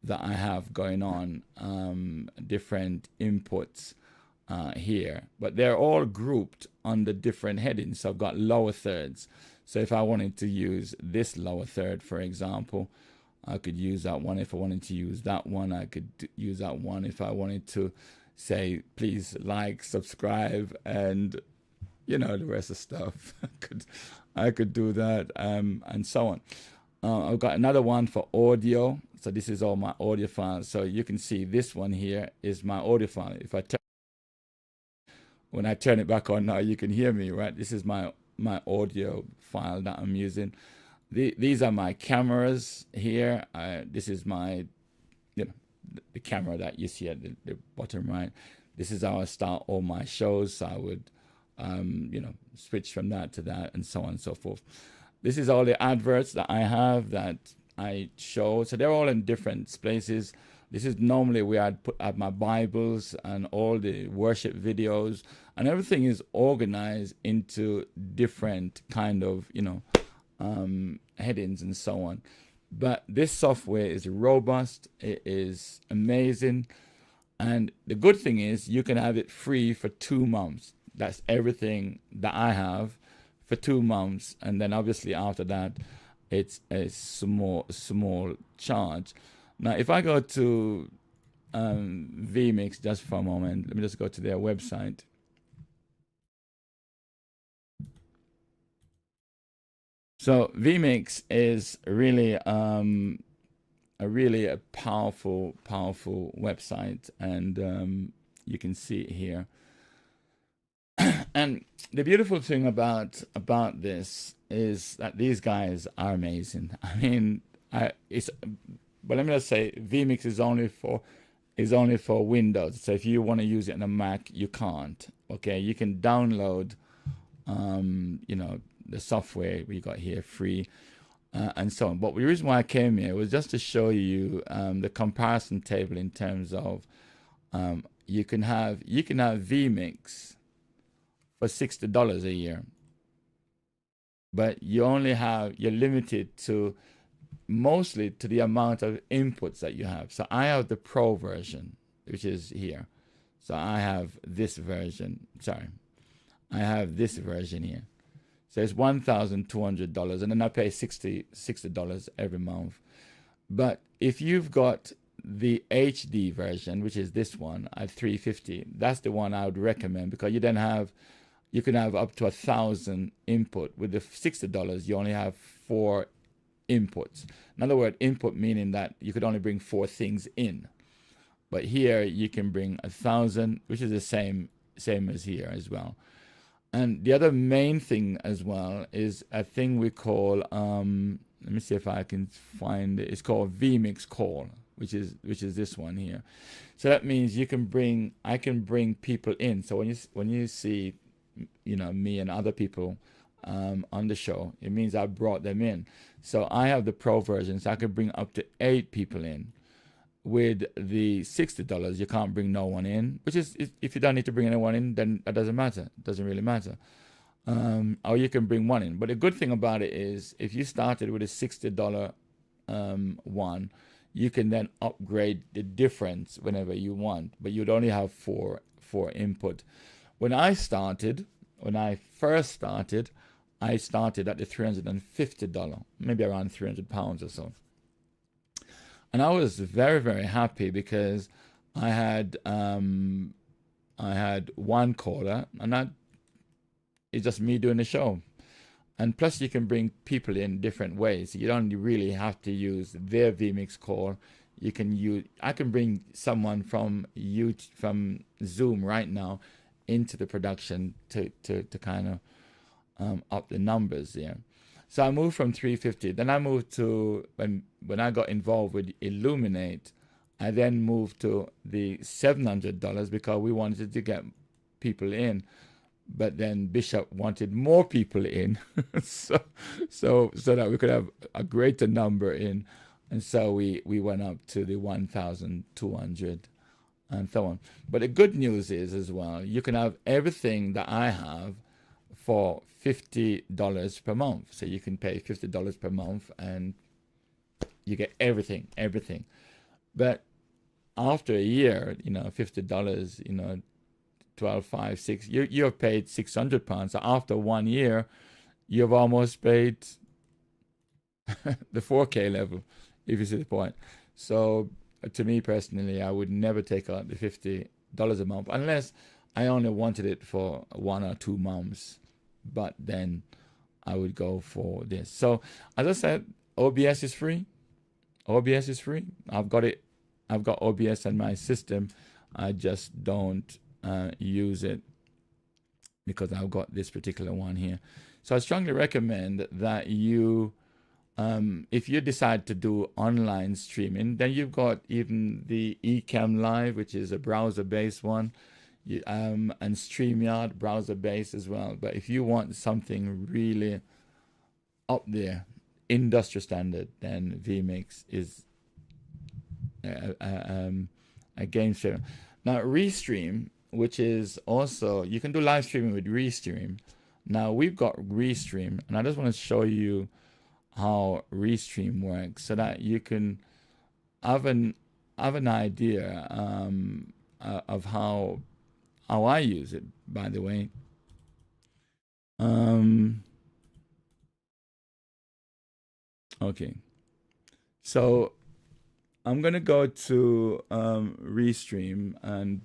that I have going on, different inputs here, but they're all grouped under different headings. So I've got lower thirds. So if I wanted to use this lower third, for example, I could use that one. If I wanted to use that one, I could use that one. If I wanted to say, please like, subscribe, and the rest of stuff, I could do that, and so on. I've got another one for audio. So this is all my audio files. So you can see this one here is my audio file. If when I turn it back on now, you can hear me, right? This is my audio file that I'm using. These are my cameras here. This is my, the camera that you see at the bottom right. This is how I start all my shows. So I would, switch from that to that, and so on and so forth. This is all the adverts that I have that I show. So they're all in different places. This is normally where I'd put out my Bibles and all the worship videos, and everything is organized into different kind of, headings and so on. But this software is robust. It is amazing. And the good thing is you can have it free for 2 months. That's everything that I have for 2 months. And then obviously after that, it's a small charge. Now, if I go to vMix just for a moment, let me just go to their website. So vMix is really a powerful website, and you can see it here. And the beautiful thing about this is that these guys are amazing. I mean, but let me just say, vMix is only for Windows. So if you want to use it on a Mac, you can't. Okay, you can download, the software we got here free, and so on. But the reason why I came here was just to show you the comparison table in terms of you can have vMix for $60 a year, but you're limited to mostly to the amount of inputs that you have. So I have the Pro version, which is here. So I have this version. Sorry, I have this version here. So it's $1,200, and then I pay $60 every month. But if you've got the HD version, which is this one at $350, that's the one I would recommend, because you can have up to 1,000 input. With the $60, you only have 4 inputs. In other words, input meaning that you could only bring 4 things in. But here you can bring 1,000, which is the same as here as well. And the other main thing as well is a thing we call, let me see if I can find it. It's called vMix Call, which is this one here. So that means I can bring people in. So when you see, me and other people on the show, it means I brought them in. So I have the Pro version, so I could bring up to 8 people in. With the $60, you can't bring no one in, which is, if you don't need to bring anyone in, then that doesn't matter. It doesn't really matter. Or you can bring one in. But the good thing about it is, if you started with a $60 one, you can then upgrade the difference whenever you want, but you'd only have four input. When I first started, I started at the $350, maybe around £300 or so. And I was very, very happy because I had one caller, and it's just me doing the show. And plus, you can bring people in different ways. You don't really have to use their vMix call. I can bring someone from Zoom right now into the production to kind of up the numbers there. So I moved from 350. Then I moved to, when I got involved with ILLUMINATE, I then moved to the $700 because we wanted to get people in. But then Bishop wanted more people in, so that we could have a greater number in. And so we went up to the 1,200 and so on. But the good news is as well, you can have everything that I have for $50 per month. So you can pay $50 per month and you get everything. But after a year, $50, 12, 5, 6, you have paid £600. So after 1 year, you've almost paid the 4K level, if you see the point. So to me personally, I would never take out the $50 a month unless I only wanted it for 1 or 2 months. But then I would go for this. So as I said, OBS is free. I've got it. I've got OBS in my system. I just don't use it because I've got this particular one here. So I strongly recommend that you, if you decide to do online streaming, then you've got even the Ecamm Live, which is a browser-based one, and StreamYard browser-based as well. But if you want something really up there, industry standard, then vMix is a game changer. Now, Restream, which is also, you can do live streaming with Restream. Now we've got Restream, and I just want to show you how Restream works so that you can have an idea of how I use it, by the way. Okay, so I'm gonna go to Restream and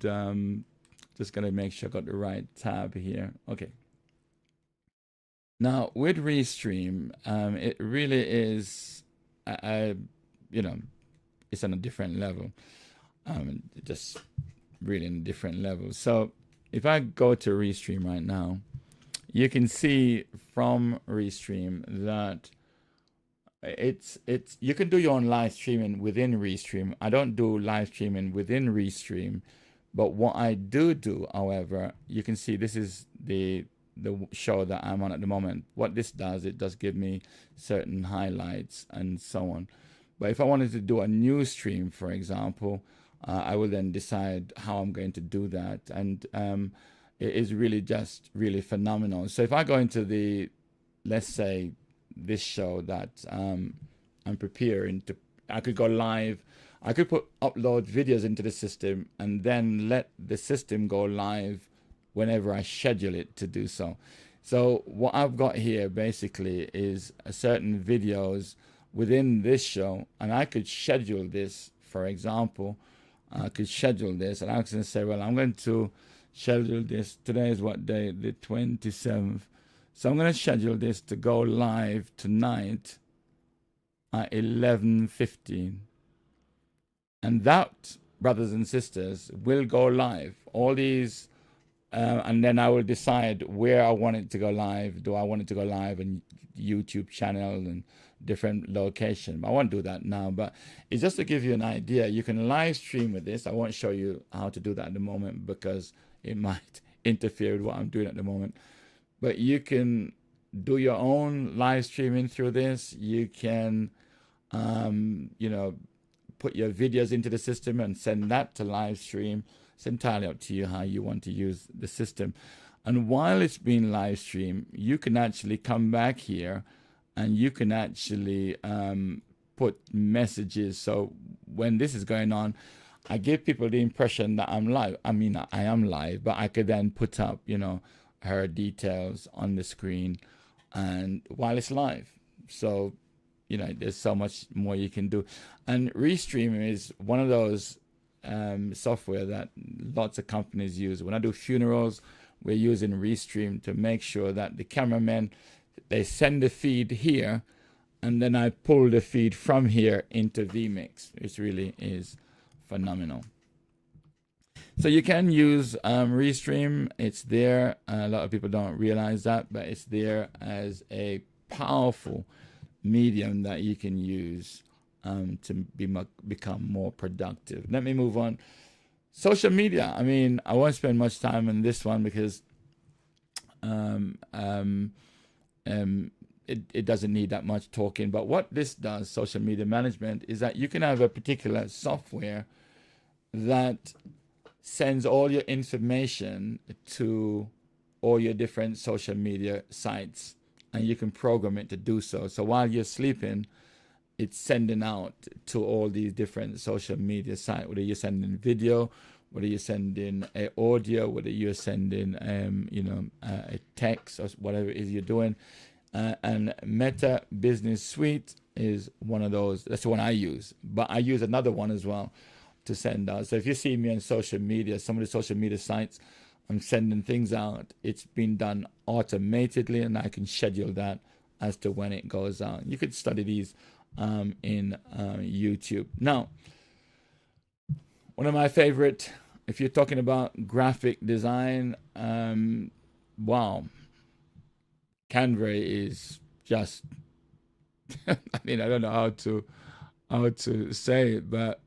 just gonna make sure I got the right tab here. Okay. Now with Restream, it really is, it's on a different level. Just really in a different level. So if I go to Restream right now, you can see from Restream that it's you can do your own live streaming within Restream. I don't do live streaming within Restream, but what I do, however, you can see this is the show that I'm on at the moment. What this does, it does give me certain highlights and so on. But if I wanted to do a new stream, for example, I will then decide how I'm going to do that. And it is really just really phenomenal. So if I go into the, let's say, this show that I'm preparing to, I could go live. I could upload videos into the system and then let the system go live whenever I schedule it to do so. So what I've got here basically is a certain videos within this show, and I could schedule this, for example. I could schedule this, and I can say, well, I'm going to schedule this. Today is what day? The 27th. So I'm going to schedule this to go live tonight at 11:15. And that, brothers and sisters, will go live. All these, and then I will decide where I want it to go live. Do I want it to go live on YouTube channel and different location? I won't do that now, but it's just to give you an idea. You can live stream with this. I won't show you how to do that at the moment because it might interfere with what I'm doing at the moment. But you can do your own live streaming through this. You can, you know, put your videos into the system and send that to live stream. It's entirely up to you how you want to use the system. And while it's being live streamed, you can actually come back here and you can actually put messages. So when this is going on, I give people the impression that I'm live. I mean, I am live, but I could then put up, you know, her details on the screen and while it's live. So, you know, there's so much more you can do. And Restream is one of those software that lots of companies use. When I do funerals, we're using Restream to make sure that the cameramen, they send the feed here, and then I pull the feed from here into vMix. It really is phenomenal. So you can use Restream. It's there. A lot of people don't realize that, but it's there as a powerful medium that you can use to become more productive. Let me move on. Social media. I mean, I won't spend much time on this one because it doesn't need that much talking. But what this does, social media management, is that you can have a particular software that sends all your information to all your different social media sites, and you can program it to do so. So while you're sleeping, it's sending out to all these different social media sites, whether you're sending video, whether you're sending audio, whether you're sending a text or whatever it is you're doing. And Meta Business Suite is one of those. That's the one I use, but I use another one as well to send out. So if you see me on social media, some of the social media sites, I'm sending things out. It's been done automatically, and I can schedule that as to when it goes out. You could study these in YouTube. Now, one of my favorite, if you're talking about graphic design, wow, Canva is just, I mean, I don't know how to say it, but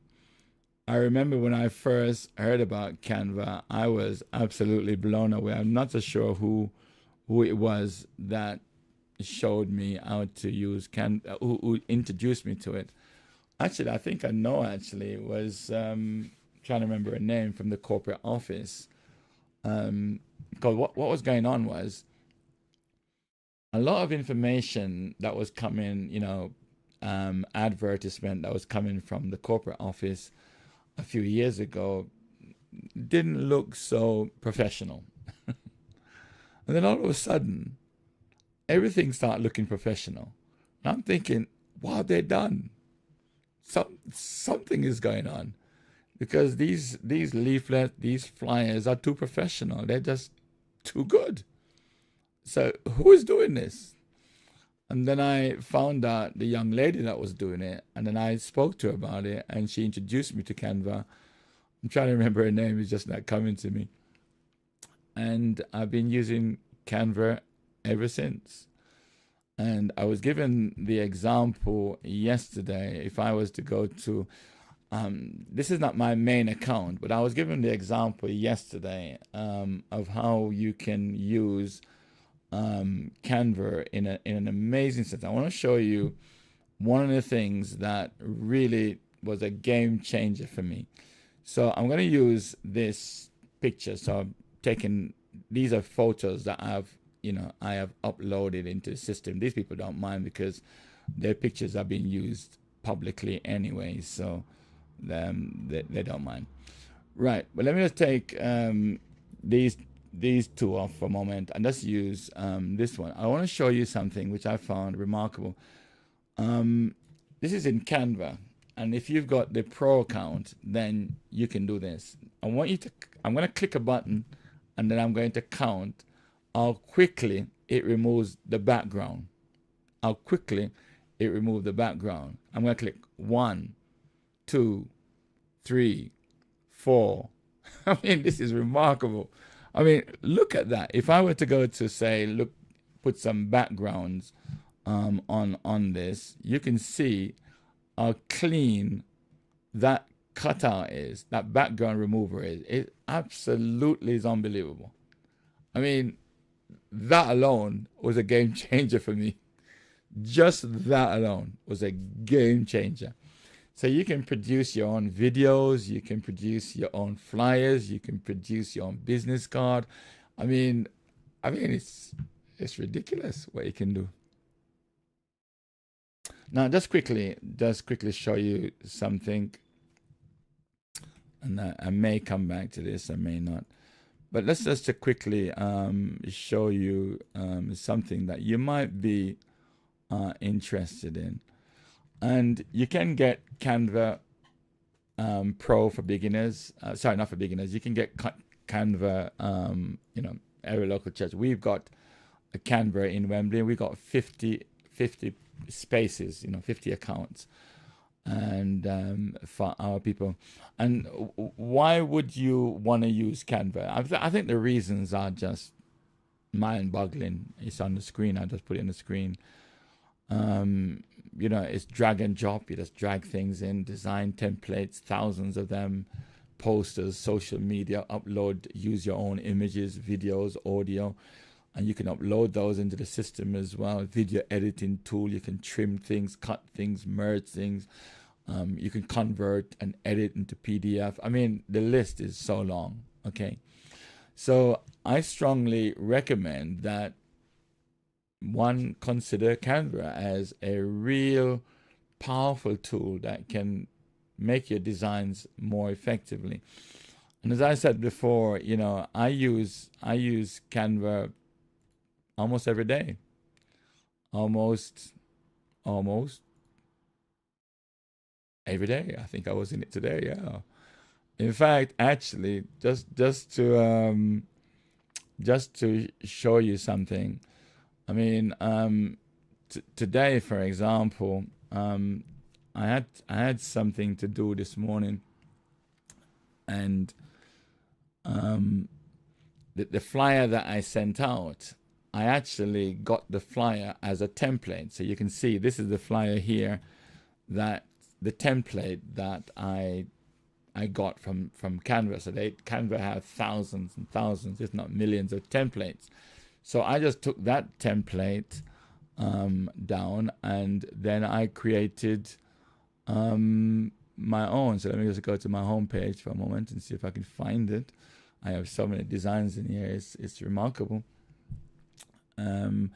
I remember when I first heard about Canva, I was absolutely blown away. I'm not so sure who it was that showed me how to use Canva, who introduced me to it. Actually, I think I know, actually. It was, trying to remember a name from the corporate office. Because what was going on was a lot of information that was coming, you know, advertisement that was coming from the corporate office a few years ago didn't look so professional. And then all of a sudden, everything started looking professional. And I'm thinking, what have they done? Something is going on, because these leaflets, these flyers are too professional. They're just too good. So who is doing this? And then I found out the young lady that was doing it, and then I spoke to her about it, and she introduced me to Canva. I'm trying to remember her name; it's just not coming to me. and I've been using Canva ever since. And I was given the example yesterday. If I was to go to, this is not my main account, but I was given the example yesterday of how you can use Canva in an amazing sense. I want to show you one of the things that really was a game changer for me. So I'm going to use this picture. So I'm taking, these are photos that I have uploaded into the system. These people don't mind because their pictures are being used publicly anyway, so they don't mind. Right, but let me just take these two off for a moment and just use this one. I want to show you something which I found remarkable. This is in Canva, and if you've got the Pro account, then you can do this. I'm going to click a button, and then I'm going to count how quickly it removes the background. How quickly it removes the background. I'm going to click 1, 2, 3, 4. I mean, this is remarkable. I mean, look at that. If I were to go to say, look, put some backgrounds on this, you can see how clean that cutout is, that background remover is. It absolutely is unbelievable. I mean, that alone was a game changer for me. Just that alone was a game changer. So you can produce your own videos, you can produce your own flyers, you can produce your own business card. I mean it's ridiculous what you can do. Now just quickly show you something, and I may come back to this, I may not. But let's just quickly show you something that you might be interested in. And you can get Canva Pro for beginners. Sorry, not for beginners. You can get Canva, every local church. We've got a Canva in Wembley. We've got 50 spaces, 50 accounts. And for our people. And why would you want to use Canva? I think the reasons are just mind-boggling. It's on the screen. I just put it on the screen. It's drag and drop. You just drag things in, design templates, thousands of them, posters, social media, upload, use your own images, videos, audio, and you can upload those into the system as well. Video editing tool. You can trim things, cut things, merge things. You can convert and edit into PDF. I mean, the list is so long. Okay. So I strongly recommend that one consider Canva as a real powerful tool that can make your designs more effectively. And as I said before, I use Canva almost every day. Almost every day. I think I was in it today. Yeah. In fact, actually, just to show you something. I mean, today, for example, I had something to do this morning, and the flyer that I sent out, I actually got the flyer as a template. So you can see this is the flyer here, that the template that I got from Canva. So Canva have thousands and thousands, if not millions, of templates. So I just took that template down, and then I created my own. So let me just go to my homepage for a moment and see if I can find it. I have so many designs in here. It's remarkable. And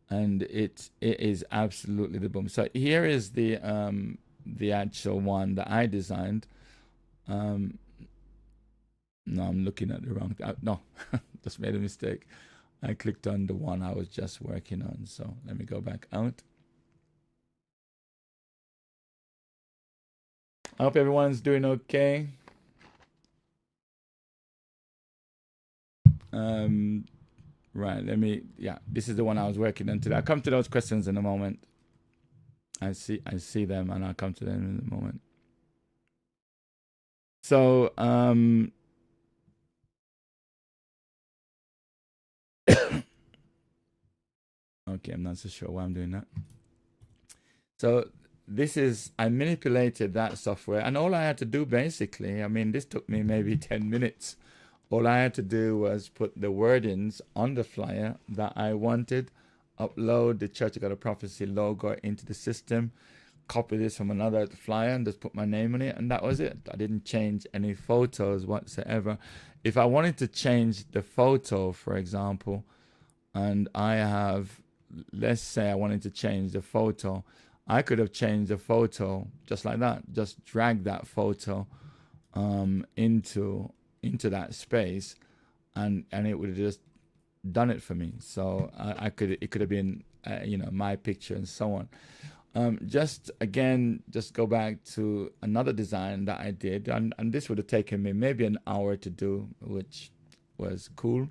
it is absolutely the boom. So here is the actual one that I designed. No, I'm looking at the wrong thing. No, just made a mistake. I clicked on the one I was just working on. So let me go back out. I hope everyone's doing okay. Right, this is the one I was working on today. I'll come to those questions in a moment. I see them, and I'll come to them in a moment. So Okay, I'm not so sure why I'm doing that. So this is, I manipulated that software, and all I had to do basically, I mean, this took me maybe 10 minutes. All I had to do was put the wordings on the flyer that I wanted, upload the Church of God of Prophecy logo into the system, copy this from another flyer and just put my name on it, and that was it. I didn't change any photos whatsoever. If I wanted to change the photo, for example, and I have, let's say I wanted to change the photo, I could have changed the photo just like that, just drag that photo into that space, and it would have just done it for me. So it could have been my picture and so on. Just go back to another design that I did, and this would have taken me maybe an hour to do, which was cool.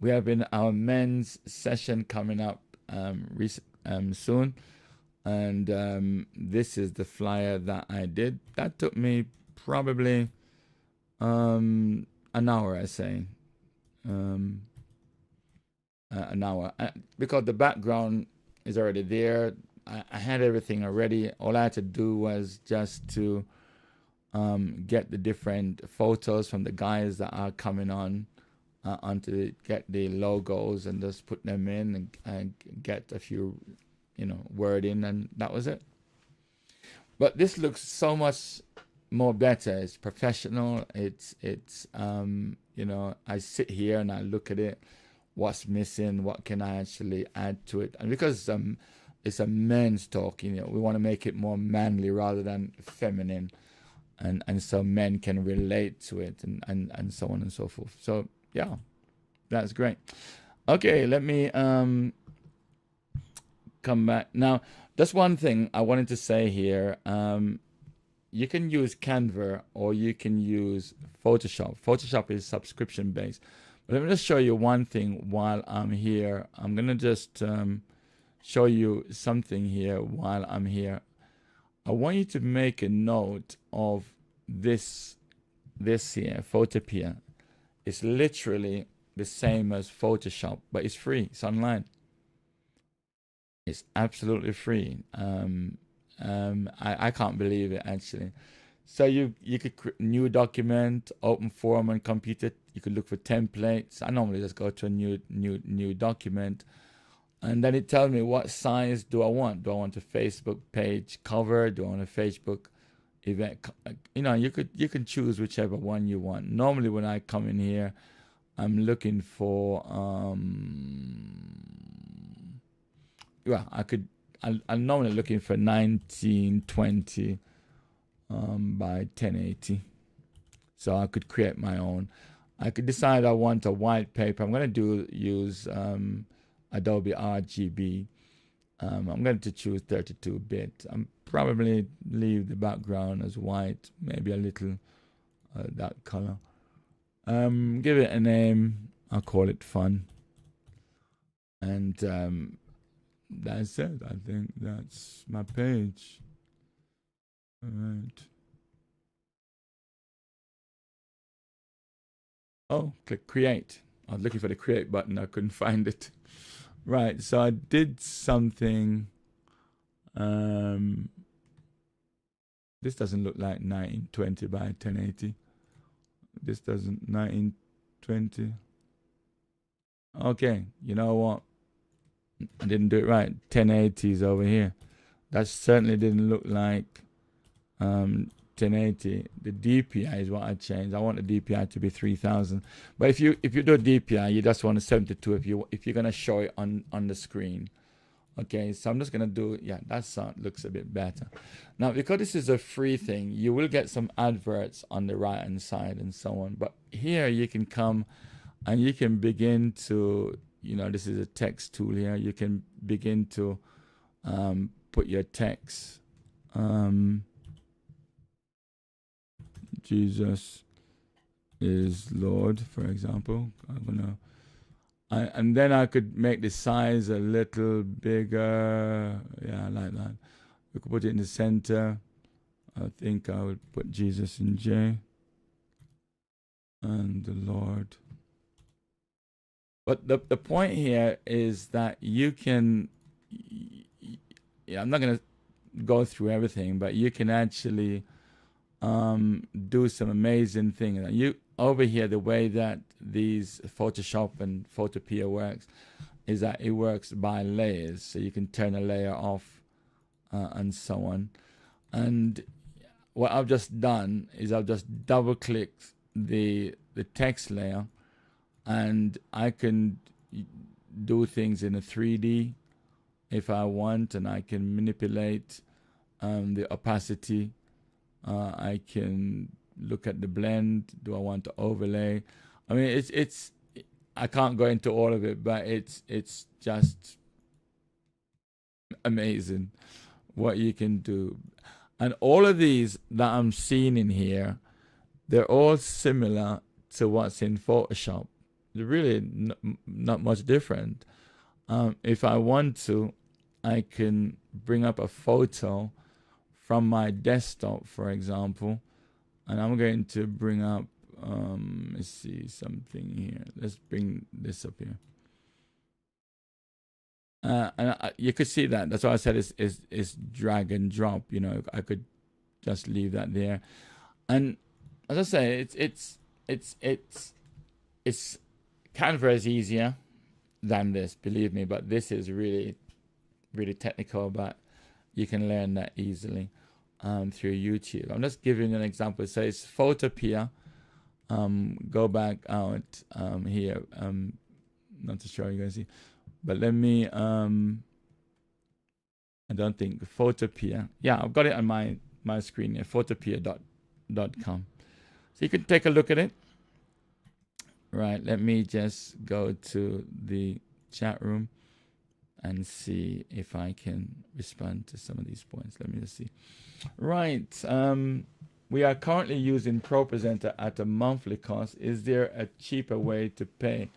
We have our men's session coming up soon, and this is the flyer that I did. That took me probably an hour, I say, an hour, because the background is already there. I had everything already. All I had to do was just to get the different photos from the guys that are coming on get the logos and just put them in and get a few word in, and that was it. But this looks so much more better. It's professional. It's I sit here and I look at it, what's missing, what can I actually add to it. And because it's a men's talk, we want to make it more manly rather than feminine, and so men can relate to it, and so on and so forth. So yeah, that's great. Okay, let me come back now. That's one thing I wanted to say here. You can use Canva or you can use Photoshop. Photoshop is subscription based. But let me just show you one thing while I'm here. I'm going to just show you something here while I'm here. I want you to make a note of this here, Photopea. It's literally the same as Photoshop, but it's free. It's online. It's absolutely free. I can't believe it, actually. So you could new document, open forum and computer. You could look for templates. I normally just go to a new document, and then it tells me what size do I want. Do I want a Facebook page cover? Do I want a Facebook event? You can choose whichever one you want. Normally when I come in here, I'm looking for I'm normally looking for 1920 by 1080. So I could create my own. I could decide I want a white paper. I'm going to use Adobe RGB. I'm going to choose 32-bit. I'm probably leave the background as white, maybe a little that color. Give it a name. I'll call it fun. And that's it. I think that's my page. All right. Oh, click create. I was looking for the create button. I couldn't find it. Right. So I did something. This doesn't look like 1920 by 1080. This doesn't 1920. Okay. You know what? I didn't do it right. 1080 is over here. That certainly didn't look like 1080. The DPI is what I changed. I want the DPI to be 3000. But if you do a DPI, you just want a 72 if you're gonna show it on the screen. Okay, so I'm just gonna do, yeah, that sound looks a bit better. Now, because this is a free thing, you will get some adverts on the right hand side and so on. But here you can come and you can begin to, this is a text tool here. You can begin to put your text. Jesus is Lord, for example. And then I could make the size a little bigger. Yeah, like that. We could put it in the center. I think I would put Jesus in J. And the Lord. But the point here is that you can, yeah, I'm not going to go through everything, but you can actually do some amazing things. You over here, the way that these Photoshop and Photopea works is that it works by layers. So you can turn a layer off and so on. And what I've just done is I've just double clicked the text layer, and I can do things in a 3D if I want, and I can manipulate the opacity. I can look at the blend. Do I want to overlay? I mean, it's I can't go into all of it, but it's just amazing what you can do. And all of these that I'm seeing in here, they're all similar to what's in Photoshop. They're really not much different. If I want to, I can bring up a photo from my desktop, for example, and I'm going to bring up, let's see something here. Let's bring this up here. You could see that. That's why I said it's drag and drop. You know, I could just leave that there. And as I say, it's Canva is easier than this, believe me. But this is really, really technical. But you can learn that easily through YouTube. I'm just giving you an example. It says Photopea. Go back out here. Not to show you guys see. But let me, I don't think, Photopea. Yeah, I've got it on my screen here, photopea.com. So you can take a look at it. Right, let me just go to the chat room and see if I can respond to some of these points. Let me just see. Right, we are currently using ProPresenter at a monthly cost. Is there a cheaper way to pay?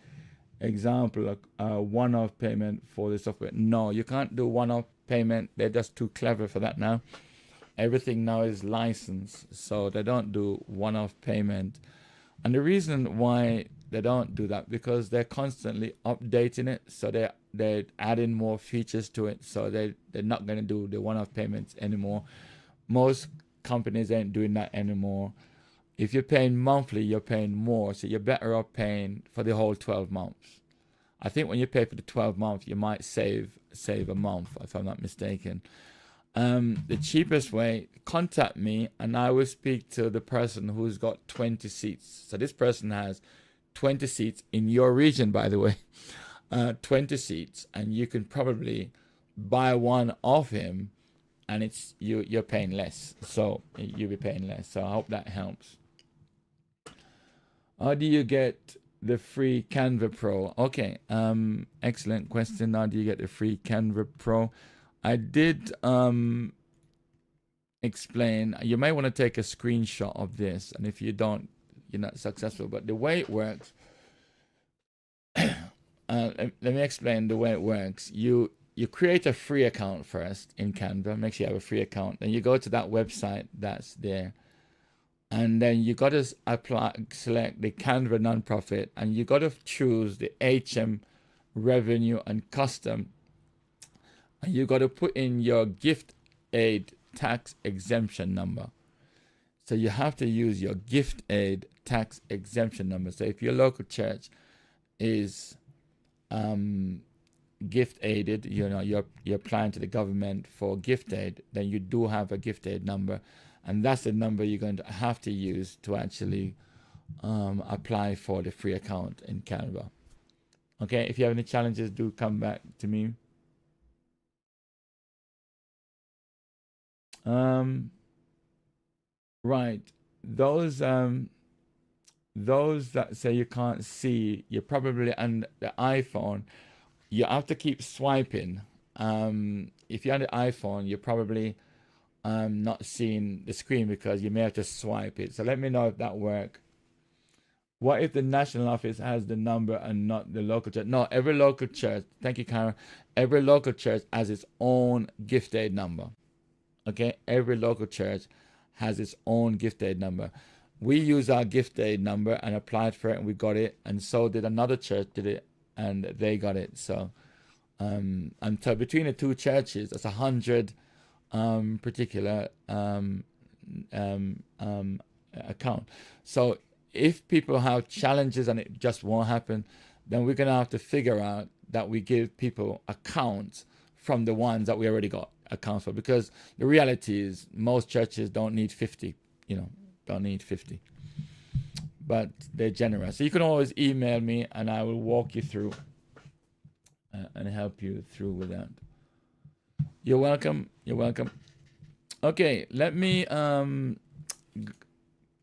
Example, a one-off payment for the software. No, you can't do one-off payment. They're just too clever for that now. Everything now is licensed, so they don't do one-off payment. And the reason why they don't do that, because they're constantly updating it, so they're adding more features to it, so they're not going to do the one-off payments anymore. Most companies ain't doing that anymore. If you're paying monthly, you're paying more, so you're better off paying for the whole 12 months. I think when you pay for the 12 months, you might save a month, if I'm not mistaken. The cheapest way, contact me, and I will speak to the person who's got 20 seats. So this person has 20 seats in your region, by the way, 20 seats, and you can probably buy one off him, and it's you're paying less. So you'll be paying less. So I hope that helps. How do you get the free Canva Pro? Okay, excellent question. How do you get the free Canva Pro? I did explain. You may want to take a screenshot of this, and if you don't, you're not successful. But the way it works, let me explain the way it works. You create a free account first in Canva. Make sure you have a free account. Then you go to that website that's there. And then you got to select the Canva nonprofit, and you got to choose the HM revenue and custom. And you got to put in your gift aid tax exemption number. So you have to use your gift aid tax exemption number. So if your local church is gift aided, you know, you're applying to the government for gift aid, then you do have a gift aid number. And that's the number you're going to have to use to actually apply for the free account in Canva. Okay, if you have any challenges, do come back to me. Right, those that say you can't see, you're probably on the iPhone. You have to keep swiping. If you're on the iPhone, you're probably not seeing the screen because you may have to swipe it. So let me know if that works. What if the national office has the number and not the local church? No, every local church, thank you, Karen. Every local church has its own gift aid number. Okay, every local church has its own gift aid number. We use our gift aid number and applied for it, and we got it. And so did another church, did it and they got it. So and so between the two churches, that's 100 particular account. So if people have challenges and it just won't happen, then we're gonna have to figure out that we give people accounts from the ones that we already got accounts for, because the reality is most churches don't need 50, don't need 50, but they're generous. So you can always email me and I will walk you through and help you through with that. You're welcome. You're welcome. Okay, let me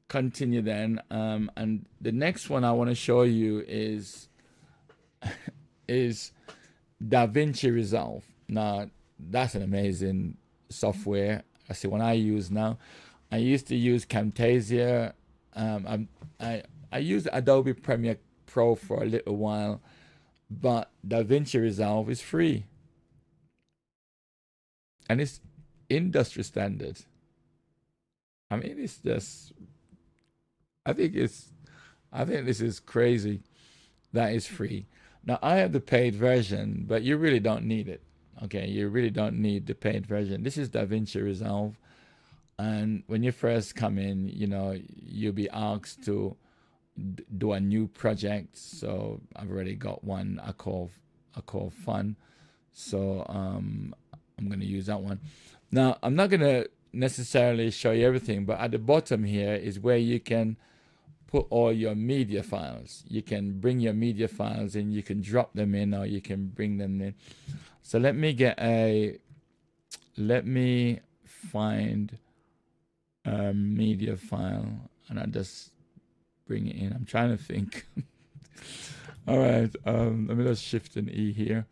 continue then. And the next one I want to show you is DaVinci Resolve. Now, that's an amazing software. I see one I use now. I used to use Camtasia. I used Adobe Premiere Pro for a little while, but DaVinci Resolve is free. And it's industry standard. I mean, it's just, I think this is crazy that it's free. Now, I have the paid version, but you really don't need it. Okay, you really don't need the paid version. This is DaVinci Resolve. And when you first come in, you'll be asked to do a new project. So I've already got one I call Fun. So I'm going to use that one. Now, I'm not going to necessarily show you everything, but at the bottom here is where you can put all your media files. You can bring your media files in, you can drop them in, or you can bring them in. So let me find a media file and I'll just bring it in. I'm trying to think. All right, let me just Shift and E here.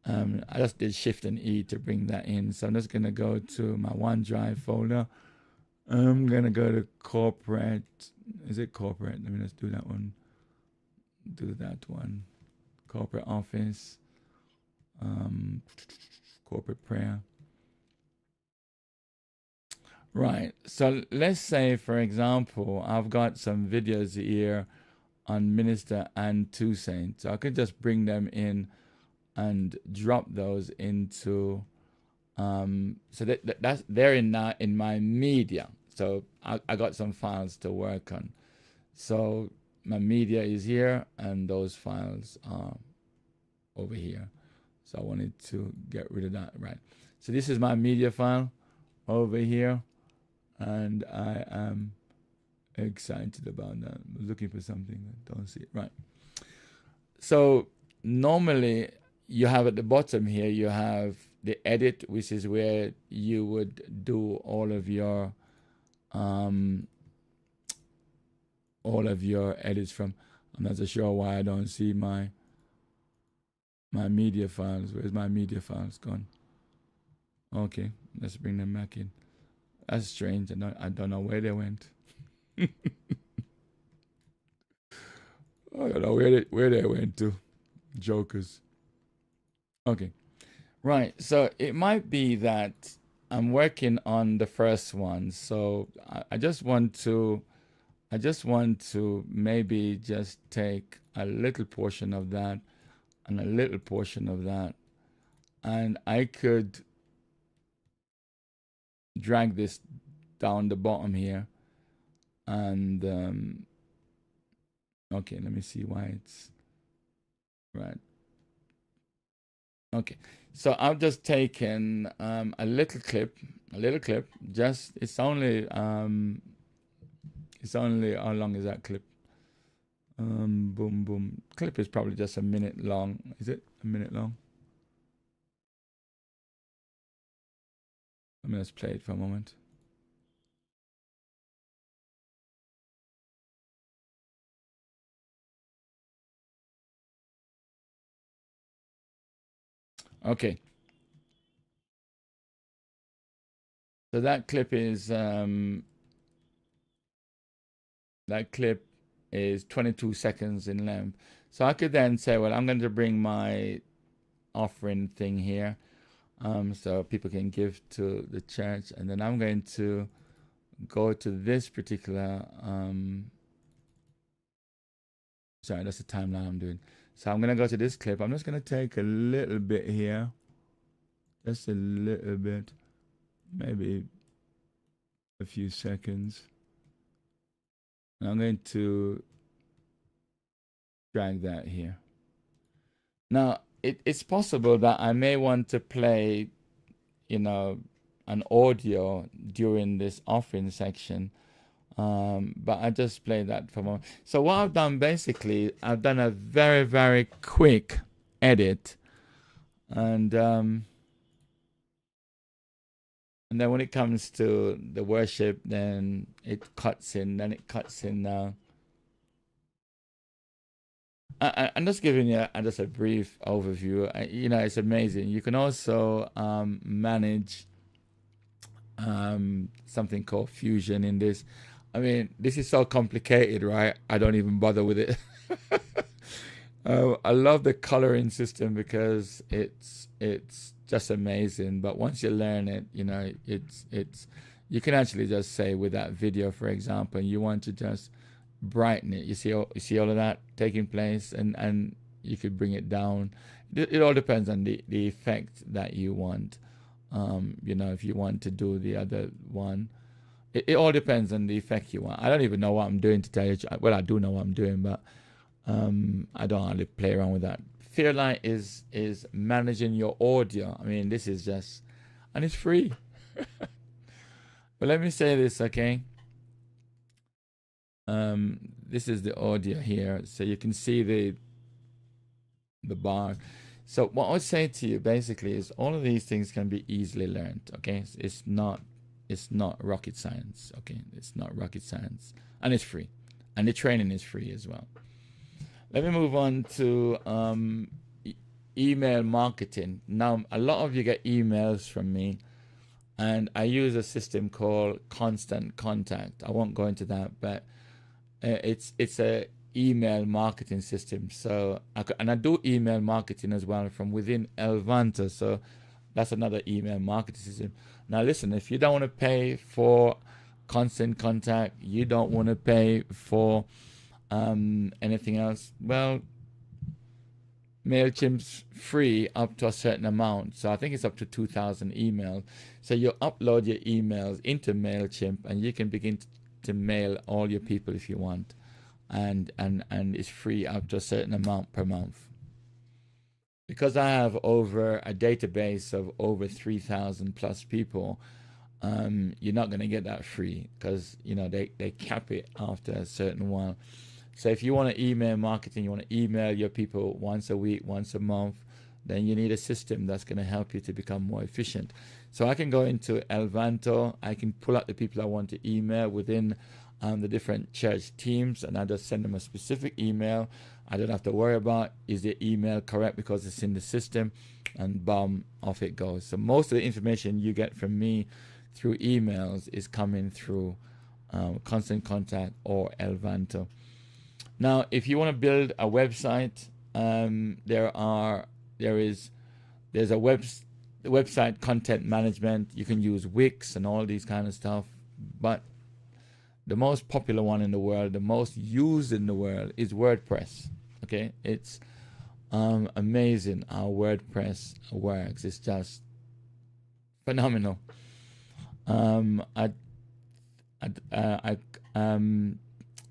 I just did Shift and E to bring that in. So I'm just gonna go to my OneDrive folder. I'm gonna go to corporate. Is it corporate? Let me just do that one. Do that one. Corporate office. Corporate prayer. Right. So let's say, for example, I've got some videos here on Minister and Two Saints. So I could just bring them in and drop those into. So that's they're in my media. So I got some files to work on. So my media is here and those files are over here. So I wanted to get rid of that. Right. So this is my media file over here. And I am excited about that. I'm looking for something. I don't see it. Right. So normally you have at the bottom here, you have the edit, which is where you would do all of your edits from. I'm not so sure why I don't see my media files. Where's my media files gone? Okay, let's bring them back in. That's strange. I don't know where they went. I don't know where they went to. Jokers. Okay. Right. So it might be that I'm working on the first one. So I just want to maybe just take a little portion of that and a little portion of that. And I could drag this down the bottom here. And okay, let me see why it's right. Okay, so I've just taken a little clip. Just it's only how long is that clip? Boom boom. Clip is probably just a minute long. Is it a minute long? Let me just play it for a moment. Okay. So that clip is 22 seconds in length. So I could then say, well, I'm going to bring my offering thing here, so people can give to the church, and then I'm going to go to this particular. Sorry, that's the timeline I'm doing. So I'm going to go to this clip. I'm just going to take a little bit here. Just a little bit. Maybe a few seconds. And I'm going to drag that here. Now, it's possible that I may want to play, an audio during this offering section. But I just played that for a moment. So what I've done basically, I've done a very, very quick edit. And then when it comes to the worship, then it cuts in now. I'm just giving you just a brief overview. It's amazing. You can also manage something called fusion in this. I mean, this is so complicated, right? I don't even bother with it. I love the coloring system because it's just amazing. But once you learn it, it's you can actually just say with that video, for example, you want to just brighten it. You see all of that taking place, and you could bring it down. It all depends on the effect that you want. If you want to do the other one, it all depends on the effect you want. I don't even know what I'm doing, to tell you. Well, I do know what I'm doing, but I don't really play around with that. Fairlight is managing your audio. I mean, this is just, and it's free. But let me say this, okay? This is the audio here, so you can see the bar. So what I would say to you basically is all of these things can be easily learned. Okay, it's not rocket science. Okay, it's not rocket science, and it's free, and the training is free as well. Let me move on to email marketing. Now, a lot of you get emails from me, and I use a system called Constant Contact. I won't go into that, but it's a email marketing system. So I do email marketing as well from within Elvanta. So that's another email marketing system. Now listen, if you don't want to pay for Constant Contact, you don't want to pay for anything else, well, MailChimp's free up to a certain amount. So I think it's up to 2,000 emails. So you upload your emails into MailChimp, and you can begin to mail all your people if you want. And it's free up to a certain amount per month. Because I have over a database of over 3,000 plus people, you're not going to get that free, because they cap it after a certain while. So if you want to email marketing, you want to email your people once a week, once a month, then you need a system that's going to help you to become more efficient. So I can go into Elvanto, I can pull out the people I want to email within the different church teams, and I just send them a specific email. I don't have to worry about is the email correct because it's in the system, and boom, off it goes. So most of the information you get from me through emails is coming through Constant Contact or Elvanto. Now, if you want to build a website, there's a website content management. You can use Wix and all these kind of stuff, but the most popular one in the world, the most used in the world, is WordPress. Okay, it's amazing how WordPress works. It's just phenomenal.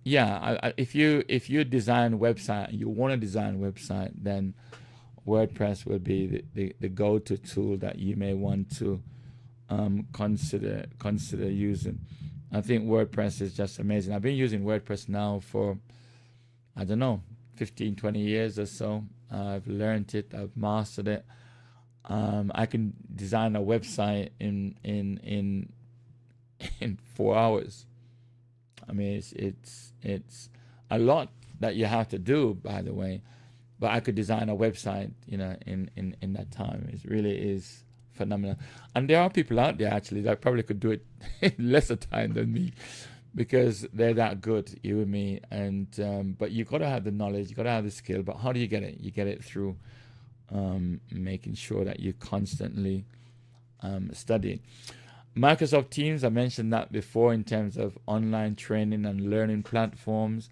If you design website, you want to design website, then WordPress will be the go-to tool that you may want to consider using. I think WordPress is just amazing. I've been using WordPress now for, 15, 20 years or so. I've learned it, I've mastered it. I can design a website in 4 hours. I mean, it's a lot that you have to do, by the way, but I could design a website, in that time. It really is phenomenal. And there are people out there actually that probably could do it in lesser time than me, because they're that good, you and me. And but you got to have the knowledge, you got to have the skill. But how do you get it? You get it through making sure that you constantly study. Microsoft Teams, I mentioned that before in terms of online training and learning platforms.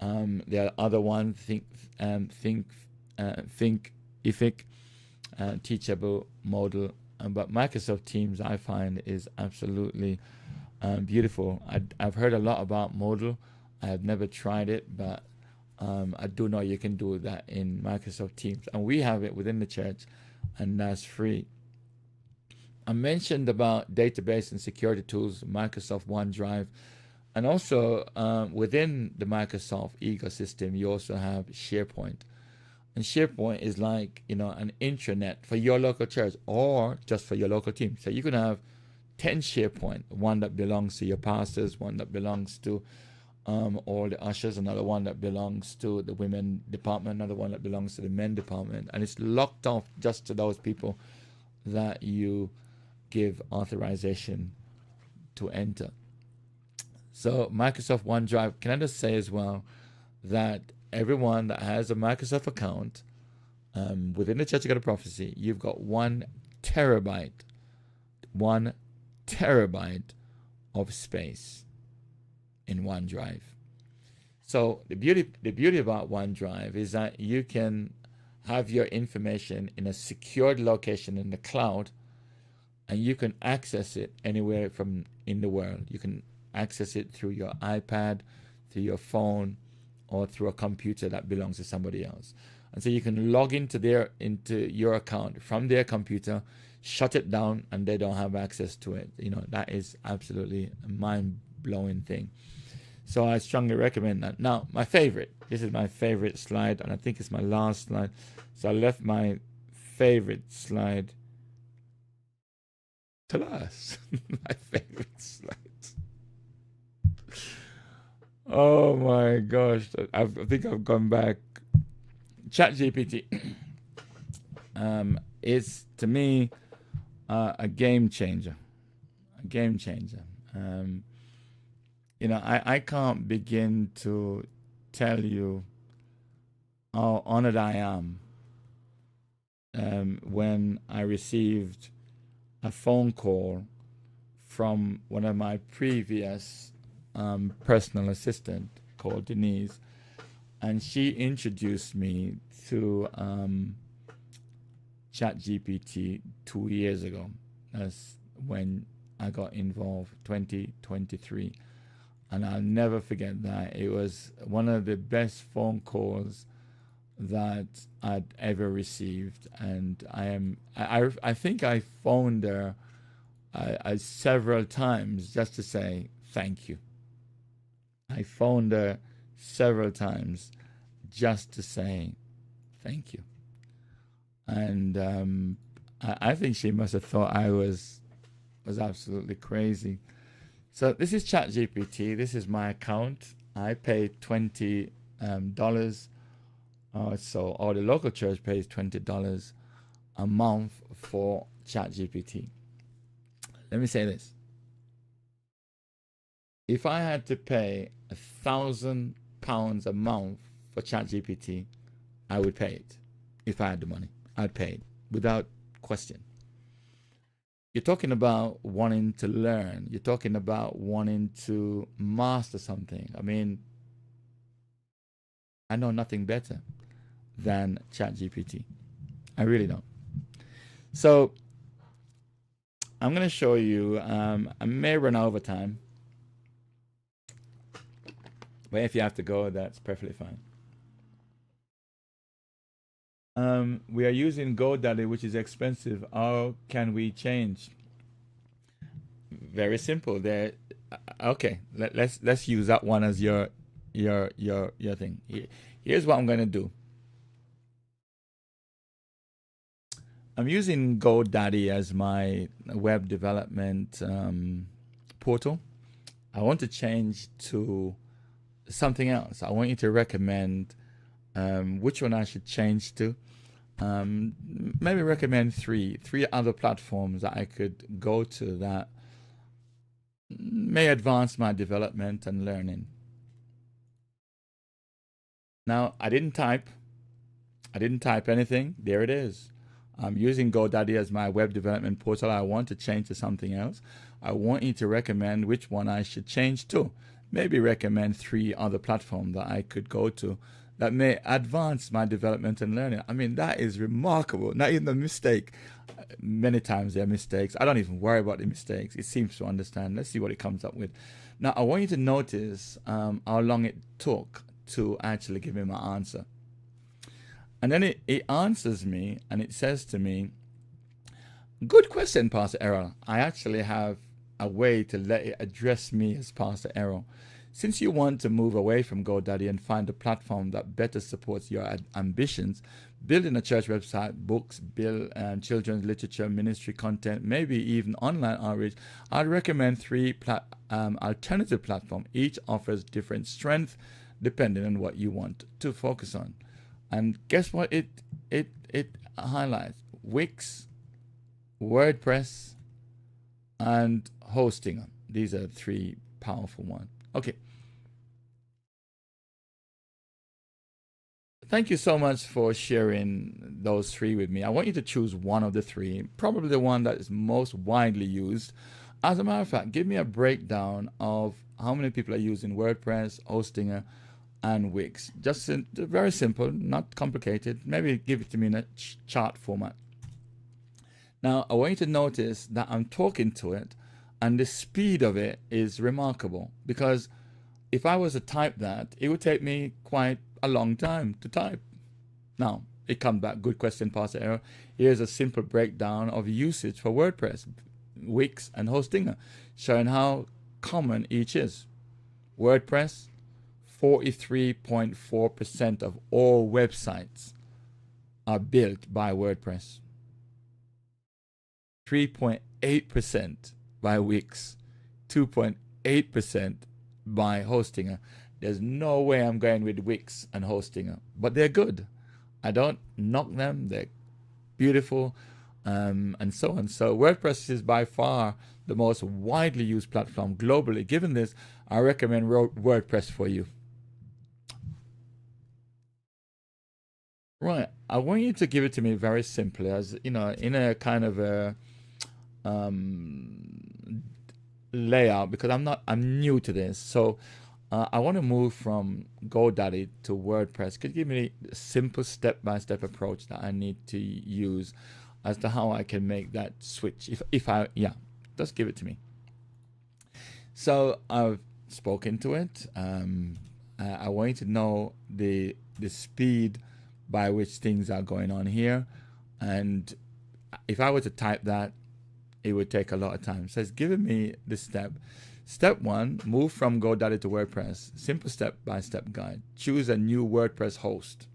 There are other ones, Thinkific, Teachable, Modal, but Microsoft Teams I find is absolutely beautiful. I've heard a lot about Modal. I have never tried it, but I do know you can do that in Microsoft Teams, and we have it within the church, and that's free. I mentioned about database and security tools, Microsoft OneDrive, and also within the Microsoft ecosystem, you also have SharePoint. And SharePoint is like, an intranet for your local church or just for your local team. So you can have 10 SharePoint, one that belongs to your pastors, one that belongs to all the ushers, another one that belongs to the women department, another one that belongs to the men department. And it's locked off just to those people that you give authorization to enter. So Microsoft OneDrive, can I just say as well that everyone that has a Microsoft account within the Church of God of Prophecy, you've got 1 terabyte of space in OneDrive. So the beauty about OneDrive is that you can have your information in a secured location in the cloud, and you can access it anywhere from in the world. You can access it through your iPad, through your phone, or through a computer that belongs to somebody else. And so you can log into your account from their computer, shut it down, and they don't have access to it. That is absolutely a mind-blowing thing. So I strongly recommend that. Now, this is my favorite slide, and I think it's my last slide. So I left my favorite slide to last. My favorite slide. Oh my gosh, I think I've gone back. ChatGPT is, to me, a game changer. I can't begin to tell you how honored I am when I received a phone call from one of my previous personal assistant called Denise, and she introduced me to ChatGPT 2 years ago. That's when I got involved, 2023, and I'll never forget that. It was one of the best phone calls that I'd ever received, and I think I phoned her several times just to say thank you. I phoned her several times just to say thank you. And I think she must have thought I was absolutely crazy. So this is ChatGPT. This is my account. I paid $20. So the local church pays $20 a month for ChatGPT. Let me say this. If I had to pay £1,000 a month for ChatGPT, I would pay it. If I had the money, I'd pay it without question. You're talking about wanting to learn. You're talking about wanting to master something. I mean, I know nothing better than ChatGPT. I really don't. So I'm going to show you. I may run over time. But if you have to go, that's perfectly fine. We are using GoDaddy, which is expensive. How can we change? Very simple. Okay. Let's use that one as your thing. Here's what I'm going to do. I'm using GoDaddy as my web development portal. I want to change to something else. I want you to recommend which one I should change to. Maybe recommend three other platforms that I could go to that may advance my development and learning. Now, I didn't type anything. There it is. I'm using GoDaddy as my web development portal. I want to change to something else. I want you to recommend which one I should change to. maybe recommend 3 other platforms that I could go to that may advance my development and learning. I mean, that is remarkable. Not even a mistake. Many times there are mistakes. I don't even worry about the mistakes. It seems to understand. Let's see what it comes up with. Now, I want you to notice how long it took to actually give me my answer. And then it answers me, and it says to me, good question, Pastor Errol. I actually have a way to let it address me as Pastor Errol. Since you want to move away from GoDaddy and find a platform that better supports your ambitions, building a church website, books, build children's literature, ministry content, maybe even online outreach, I'd recommend 3 alternative platforms. Each offers different strength depending on what you want to focus on. And guess what it highlights? Wix, WordPress, and Hostinger. These are 3 powerful ones. Okay. Thank you so much for sharing those 3 with me. I want you to choose one of the 3, probably the one that is most widely used. As a matter of fact, give me a breakdown of how many people are using WordPress, Hostinger, and Wix. Just very simple, not complicated. Maybe give it to me in a chart format. Now, I want you to notice that I'm talking to it, and the speed of it is remarkable, because if I was to type that, it would take me quite a long time to type. Now, it comes back, good question, Pastor Errol. Here's a simple breakdown of usage for WordPress, Wix, and Hostinger, showing how common each is. WordPress, 43.4% of all websites are built by WordPress. 3.8% by Wix, 2.8% by Hostinger. There's no way I'm going with Wix and Hostinger, but they're good. I don't knock them. They're beautiful, and so on. So WordPress is by far the most widely used platform globally. Given this, I recommend WordPress for you. Right. I want you to give it to me very simply, as you know, in a kind of a layout, because I'm new to this. So I want to move from GoDaddy to WordPress. Could you give me a simple step-by-step approach that I need to use as to how I can make that switch? Just give it to me. So I've spoken to it. I want you to know the speed by which things are going on here, and if I were to type that, it would take a lot of time. So it's giving me the step. Step 1, move from GoDaddy to WordPress. Simple step-by-step guide. Choose a new WordPress host.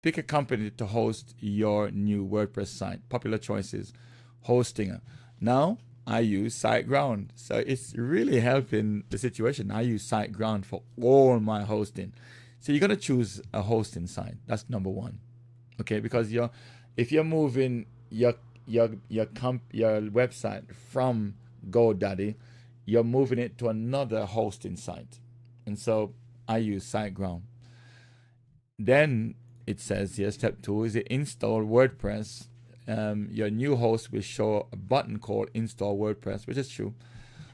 Pick a company to host your new WordPress site. Popular choices, Hostinger. Now I use SiteGround, so it's really helping the situation. I use SiteGround for all my hosting. So you're gonna choose a hosting site. That's number 1, okay? Because if you're moving your website from GoDaddy, you're moving it to another hosting site, and so I use SiteGround. Then it says here, step 2 is to install WordPress. Your new host will show a button called Install WordPress, which is true.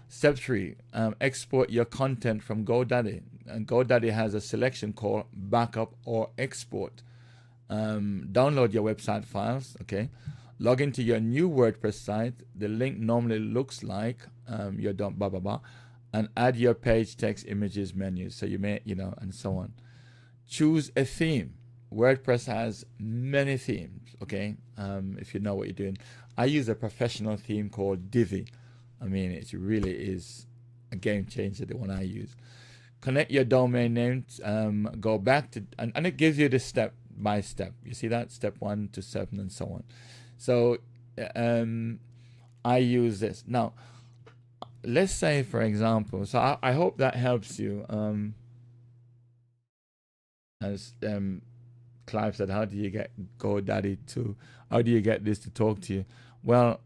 Step 3, export your content from GoDaddy. And GoDaddy has a selection called Backup or Export. Download your website files, okay? Log into your new WordPress site. The link normally looks like your blah, blah, blah. And add your page text, images, menus. So you may, and so on. Choose a theme. WordPress has many themes, okay? If you know what you're doing. I use a professional theme called Divi. I mean, it really is a game changer, the one I use. Connect your domain name, go back to, and it gives you the step by step. You see that? Step 1 to 7 and so on. So I use this. Now, let's say, for example, so I hope that helps you. As Clive said, how do you get GoDaddy to, how do you get this to talk to you? Well,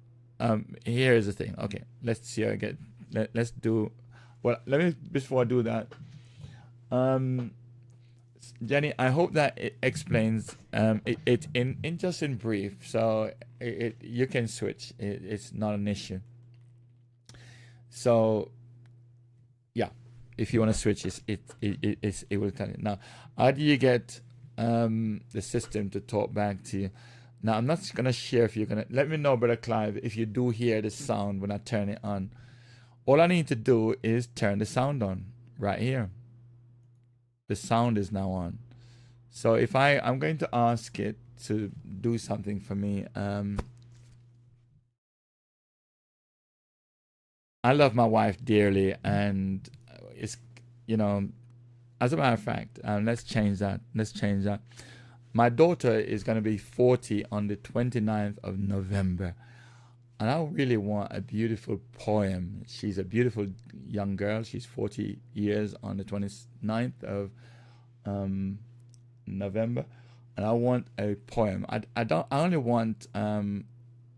here's the thing. Okay, let's see. Let's do. Well, let me, before I do that, Jenny, I hope that it explains it in just in brief, so you can switch. It's not an issue. So, yeah, if you want to switch, it will tell you. Now, how do you get the system to talk back to you? Now, I'm not going to share if you're going to... Let me know, Brother Clive, if you do hear the sound when I turn it on. All I need to do is turn the sound on right here. The sound is now on. So if I'm going to ask it to do something for me. I love my wife dearly, and it's, you know, as a matter of fact, let's change that. Let's change that. My daughter is going to be 40 on the 29th of November. And I really want a beautiful poem. She's a beautiful young girl. She's 40 years on the 29th of November. And I want a poem. I only want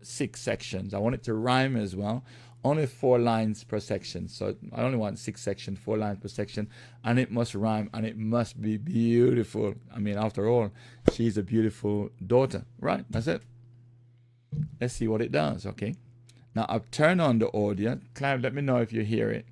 6 sections. I want it to rhyme as well. Only 4 lines per section. So I only want 6 sections, 4 lines per section. And it must rhyme, and it must be beautiful. I mean, after all, she's a beautiful daughter. Right, that's it. Let's see what it does, okay? Now, I've turned on the audio. Clive, let me know if you hear it.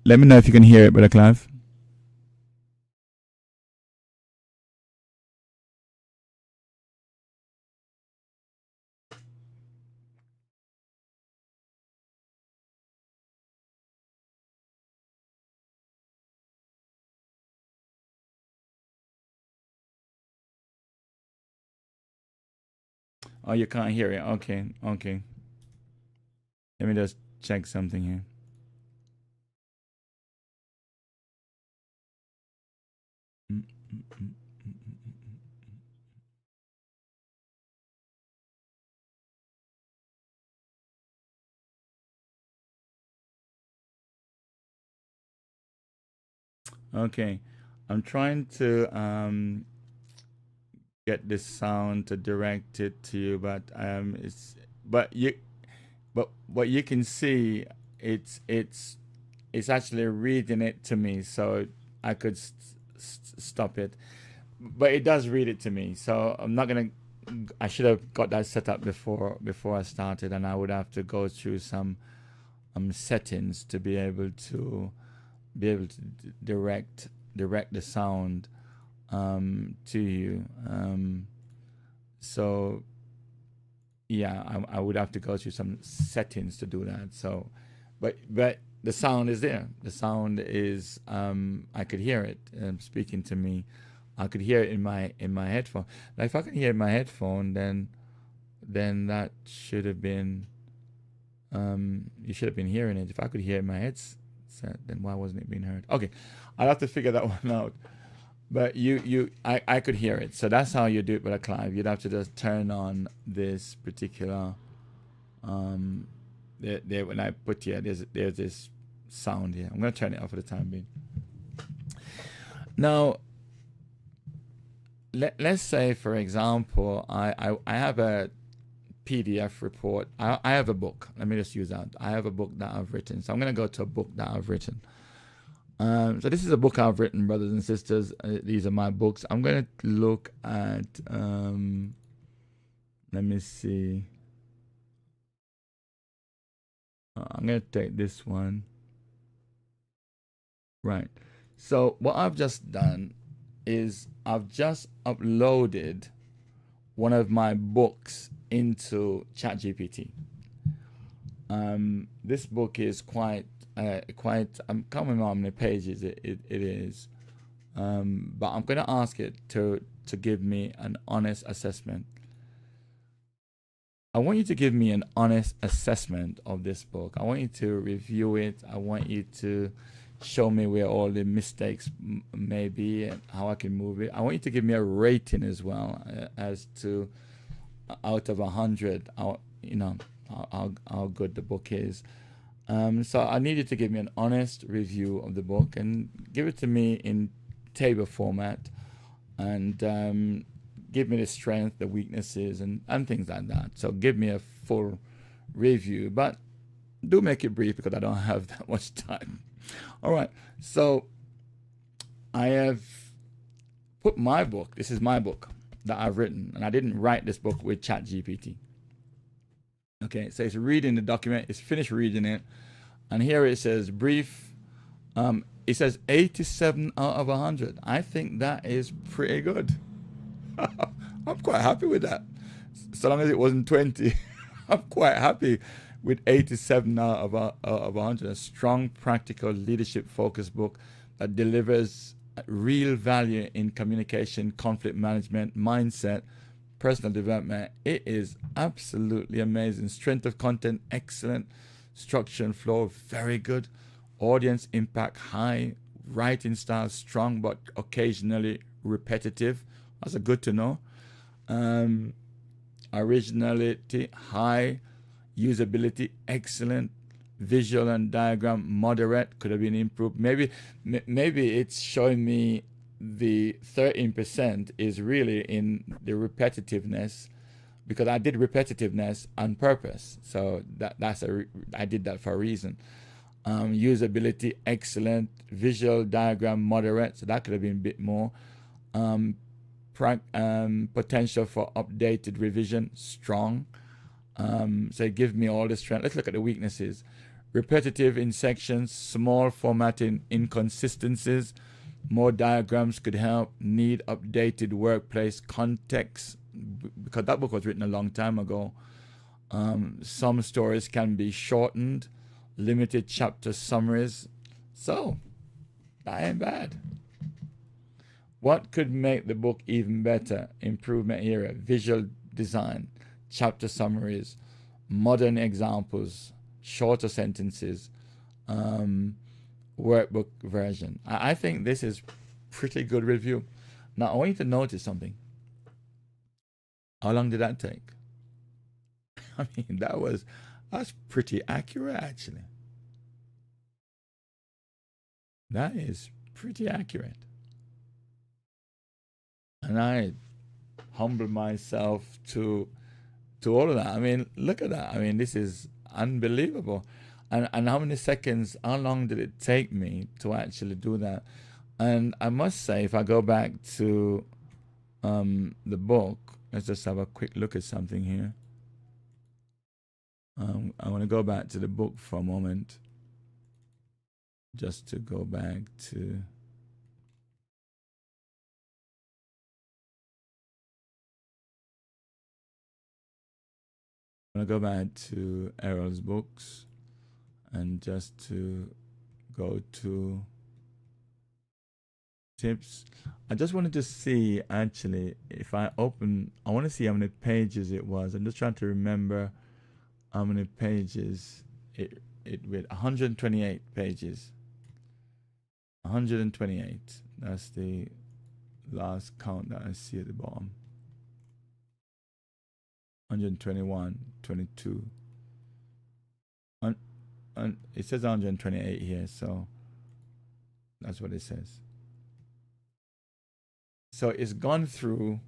Let me know if you can hear it, Brother Clive. Oh, you can't hear it. Okay, okay. Let me just check something here. Okay, I'm trying to get this sound to direct it to you, but what you can see, it's actually reading it to me, so I could stop it, but it does read it to me. So I'm not gonna. I should have got that set up before I started, and I would have to go through some settings to be able to direct the sound to you. So yeah, I would have to go through some settings to do that. So, but the sound is there. The sound is I could hear it speaking to me. I could hear it in my headphone. Now, if I can hear it in my headphone, then that should have been you should have been hearing it. If I could hear it in my headset, then why wasn't it being heard? Okay, I'll have to figure that one out. But I could hear it. So that's how you do it with a Clive. You'd have to just turn on this particular there when I put here, there's this sound here. I'm gonna turn it off for the time being. Now let's say, for example, I have a PDF report. I have a book. Let me just use that. I have a book that I've written. So I'm going to go to a book that I've written. So this is a book I've written, brothers and sisters. These are my books. I'm going to look at, let me see. I'm going to take this one. Right. So what I've just done is I've just uploaded one of my books into ChatGPT. This book is quite I can't remember how many pages it is, but I'm going to ask it to give me an honest assessment. I want you to give me an honest assessment of this book. I want you to review it. I want you to show me where all the mistakes may be and how I can move it. I want you to give me a rating as well, as to out of 100, how good the book is. So I need you to give me an honest review of the book and give it to me in table format, and give me the strength, the weaknesses, and things like that. So give me a full review, but do make it brief because I don't have that much time. All right, so I have put my book, this is my book that I've written, and I didn't write this book with ChatGPT. Okay, so it's reading the document, it's finished reading it, and here it says brief. It says 87 out of 100. I think that is pretty good. I'm quite happy with that. So long as it wasn't 20, I'm quite happy with 87 out of 100. A strong, practical, leadership-focused book that delivers real value in communication, conflict management, mindset, personal development. It is absolutely amazing. Strength of content, excellent. Structure and flow, very good. Audience impact, high. Writing style, strong but occasionally repetitive. That's a good to know. Originality, high. Usability, excellent. Visual and diagram, moderate. Could have been improved. Maybe it's showing me the 13% is really in the repetitiveness, because I did repetitiveness on purpose. So I did that for a reason. Usability, excellent. Visual diagram, moderate. So that could have been a bit more. Potential for updated revision, strong. So it gives me all the strength. Let's look at the weaknesses. Repetitive in sections, small formatting inconsistencies, more diagrams could help, need updated workplace context, because that book was written a long time ago. Some stories can be shortened, limited chapter summaries. So, that ain't bad. What could make the book even better? Improvement area, visual design, chapter summaries, modern examples, shorter sentences, workbook version. I think this is pretty good review. Now, I want you to notice something. How long did that take? I mean, that's pretty accurate, actually. That is pretty accurate. And I humble myself to all of that. I mean, look at that. I mean, this is unbelievable. And how many seconds, how long did it take me to actually do that? And I must say, if I go back to the book, let's just have a quick look at something here. I want to go back to the book for a moment, just to go back to... I'm going to go back to Errol's books and just to go to tips. I just wanted to see, actually, if I open, I want to see how many pages it was. I'm just trying to remember how many pages it with 128 pages. 128. That's the last count that I see at the bottom. 121, 22. And it says 128 here, so that's what it says. So it's gone through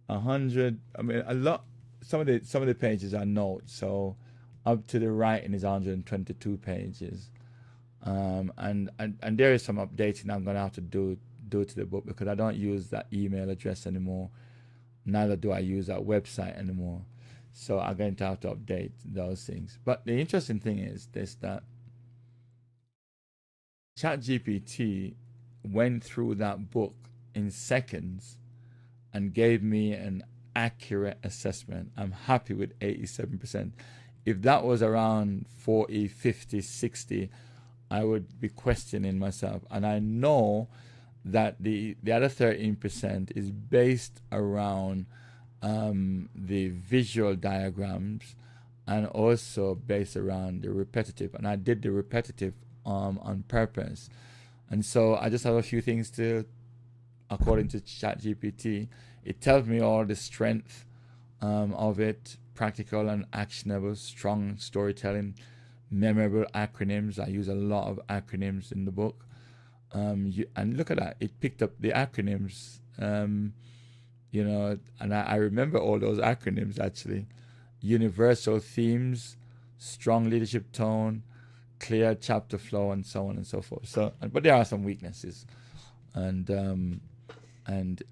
100. I mean, a lot. Some of the pages are notes. So up to the right is 122 pages, and there is some updating I'm gonna have to do to the book, because I don't use that email address anymore. Neither do I use that website anymore. So I'm going to have to update those things. But the interesting thing is this, that ChatGPT went through that book in seconds and gave me an accurate assessment. I'm happy with 87%. If that was around 40, 50, 60, I would be questioning myself. And I know that the other 13% is based around the visual diagrams, and also based around the repetitive. And I did the repetitive on purpose. And so I just have a few things to, according to ChatGPT, it tells me all the strength of it, practical and actionable, strong storytelling, memorable acronyms. I use a lot of acronyms in the book. And look at that, it picked up the acronyms, and I remember all those acronyms, actually. Universal themes, strong leadership tone, clear chapter flow, and so on and so forth. So, but there are some weaknesses, and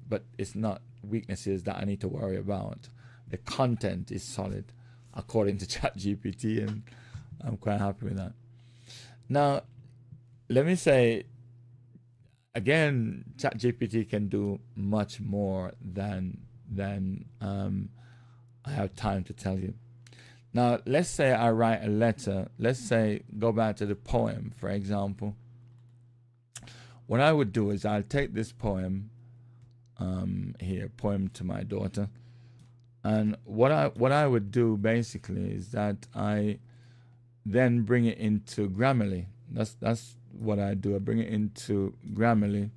but it's not weaknesses that I need to worry about. The content is solid, according to ChatGPT, and I'm quite happy with that. Now, let me say again, ChatGPT can do much more than I have time to tell you. Now, let's say I write a letter. Let's say, go back to the poem, for example. What I would do is I'll take this poem here, poem to my daughter. And what I would do basically is that I then bring it into Grammarly. That's what I do. I bring it into Grammarly.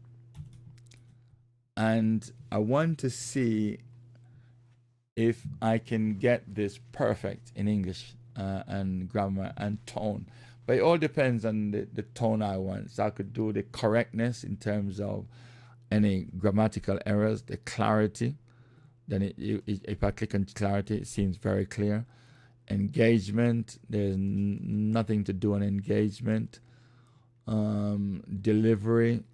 And I want to see if I can get this perfect in English and grammar and tone. But it all depends on the tone I want. So I could do the correctness in terms of any grammatical errors, the clarity. Then if I click on clarity, it seems very clear. Engagement, there's nothing to do on engagement. Delivery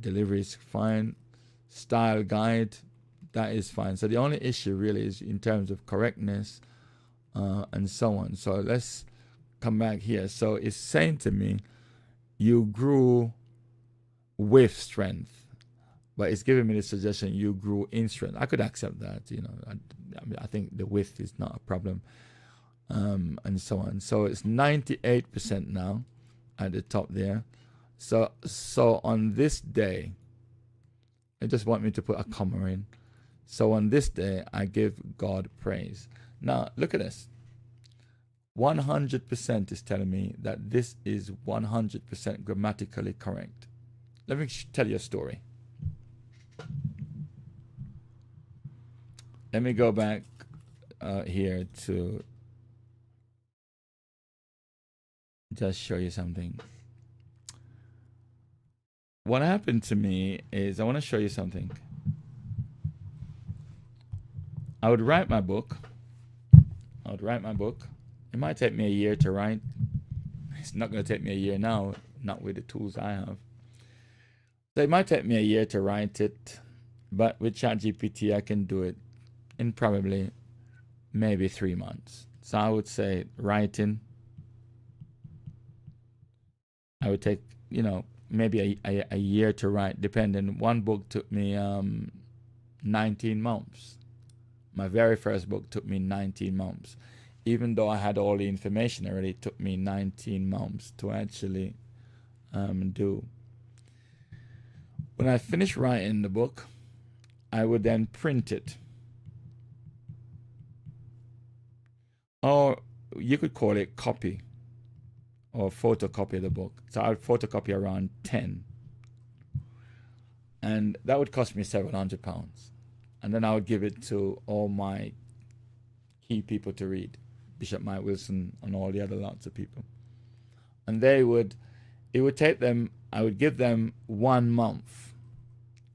is fine. Style guide, that is fine. So the only issue really is in terms of correctness and so on. So let's come back here. So it's saying to me, you grew with strength. But it's giving me the suggestion you grew in strength. I could accept that, you know. I think the width is not a problem, and so on. So it's 98% now at the top there. So on this day, I just want me to put a comma in. So on this day, I give God praise. Now, look at this. 100% is telling me that this is 100% grammatically correct. Let me tell you a story. Let me go back here to just show you something. What happened to me is I want to show you something. I would write my book. It might take me a year to write. It's not going to take me a year now, not with the tools I have. So it might take me a year to write it, but with ChatGPT I can do it in probably maybe 3 months. So I would say writing, I would take, maybe a year to write, depending. One book took me 19 months. My very first book took me 19 months. Even though I had all the information already, it took me 19 months to actually do. When I finished writing the book, I would then print it. Or you could call it copy or photocopy the book. So I would photocopy around 10. And that would cost me £700. And then I would give it to all my key people to read. Bishop Mike Wilson and all the other lots of people. And it would take them, I would give them 1 month.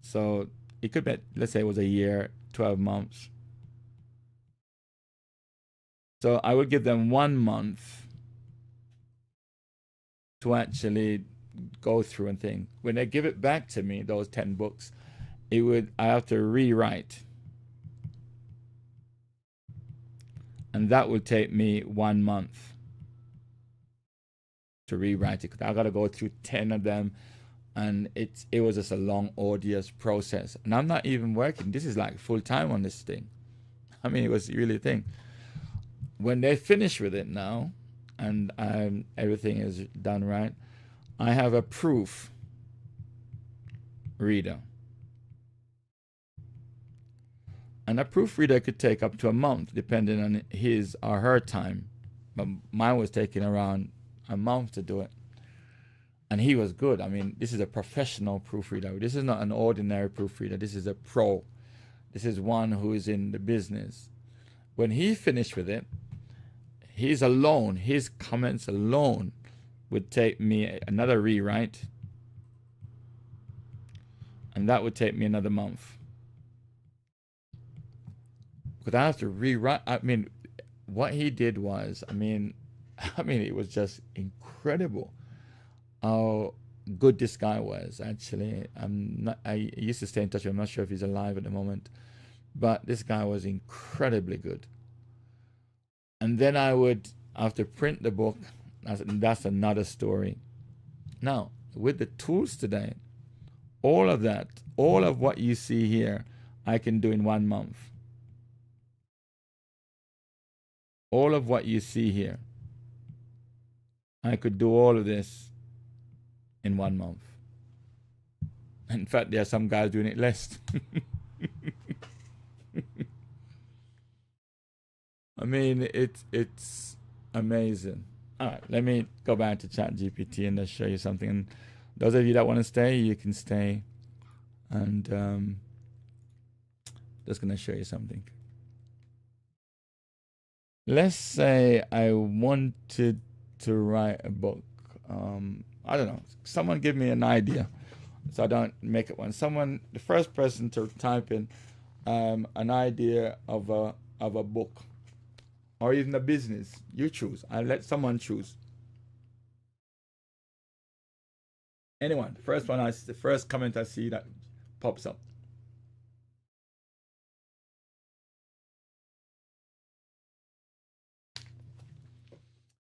So it could be, let's say it was a year, 12 months. So I would give them 1 month to actually go through and think. When they give it back to me, those 10 books, I have to rewrite. And that would take me 1 month to rewrite it. I got to go through 10 of them. And it was just a long, arduous process. And I'm not even working. This is like full time on this thing. I mean, it was really a thing. When they finish with it now, and everything is done right, I have a proof reader. And a proofreader could take up to a month, depending on his or her time. But mine was taking around a month to do it. And he was good. I mean, this is a professional proofreader. This is not an ordinary proofreader. This is a pro. This is one who is in the business. When he finished with it, his comments alone would take me another rewrite. And that would take me another month. Because I have to rewrite. I mean, what he did was, I mean, it was just incredible how good this guy was. Actually, I used to stay in touch with him. I'm not sure if he's alive at the moment, but this guy was incredibly good. And then I would have to print the book. That's another story. Now, with the tools today, all of what you see here, I can do in 1 month. All of what you see here, I could do all of this in 1 month. In fact, there are some guys doing it less. I mean, it's amazing. All right, let me go back to ChatGPT and just show you something. And those of you that want to stay, you can stay. And just going to show you something. Let's say I wanted to write a book. I don't know. Someone give me an idea so I don't make it one. The first person to type in an idea of a book or even a business. You choose. I'll let someone choose. Anyone. The first comment I see that pops up.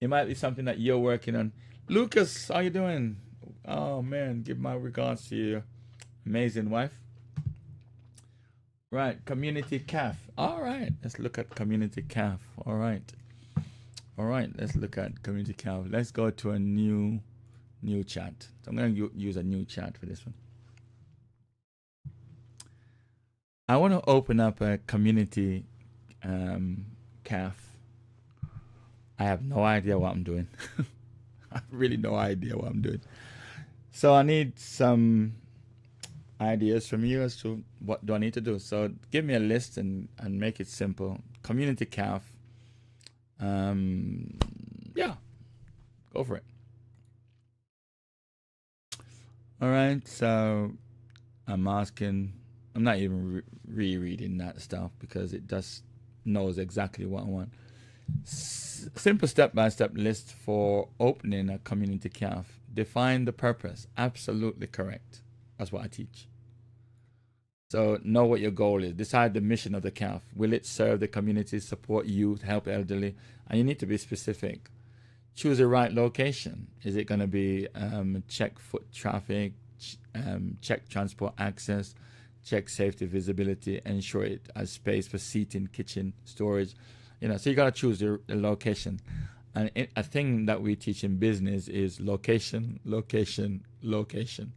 It might be something that you're working on. Lucas, how you doing? Oh man, give my regards to your amazing wife. Right, community calf. All right, let's look at community calf. All right, let's look at community calf. Let's go to a new chat. So I'm going to use a new chat for this one. I want to open up a community calf. I have no idea what I'm doing. I have really no idea what I'm doing. So I need some ideas from you as to what do I need to do. So give me a list and make it simple. Community calf. Yeah, go for it. All right, so I'm not even rereading that stuff because it just knows exactly what I want. Simple step-by-step list for opening a community calf. Define the purpose. Absolutely correct. That's what I teach. So know what your goal is. Decide the mission of the calf. Will it serve the community, support youth, help elderly? And you need to be specific. Choose the right location. Is it going to be check foot traffic, check transport access, check safety visibility, ensure it has space for seating, kitchen, storage? So you got to choose the location. And a thing that we teach in business is location, location, location.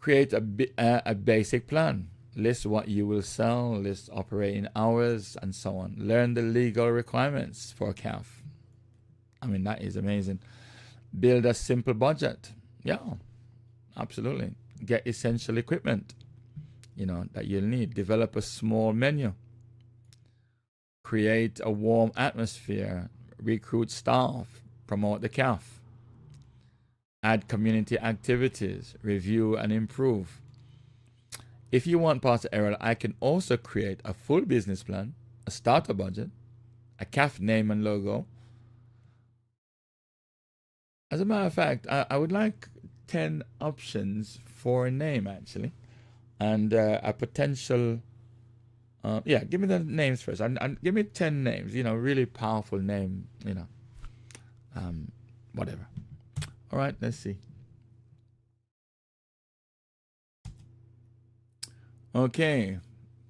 Create a basic plan. List what you will sell, list operating hours, and so on. Learn the legal requirements for a calf. I mean, that is amazing. Build a simple budget. Yeah, absolutely. Get essential equipment, that you'll need. Develop a small menu. Create a warm atmosphere, recruit staff, promote the calf, add community activities, review and improve. If you want, Pastor Errol, I can also create a full business plan, a starter budget, a calf name and logo. As a matter of fact, I would like 10 options for a name, actually, and a potential... give me the names first. And give me 10 names, really powerful name, whatever. All right, let's see. Okay.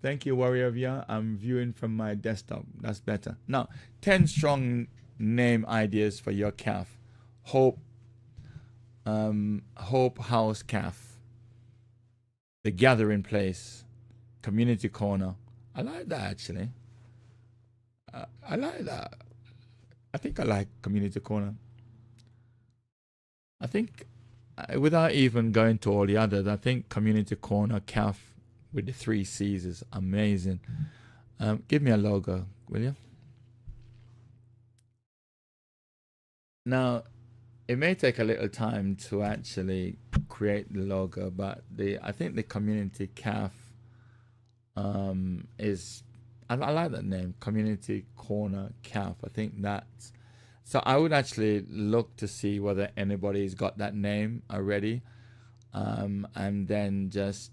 Thank you, Warrior Via. I'm viewing from my desktop. That's better. Now, 10 strong name ideas for your calf. Hope House Calf. The Gathering Place. Community Corner. I like that, actually. I like that. I think I like Community Corner. I think, without even going to all the others, I think Community Corner calf with the 3 C's is amazing. Give me a logo, will you? Now, it may take a little time to actually create the logo, but I think the Community Calf is I like that name, Community Corner Calf. I think that's, so I would actually look to see whether anybody's got that name already, and then just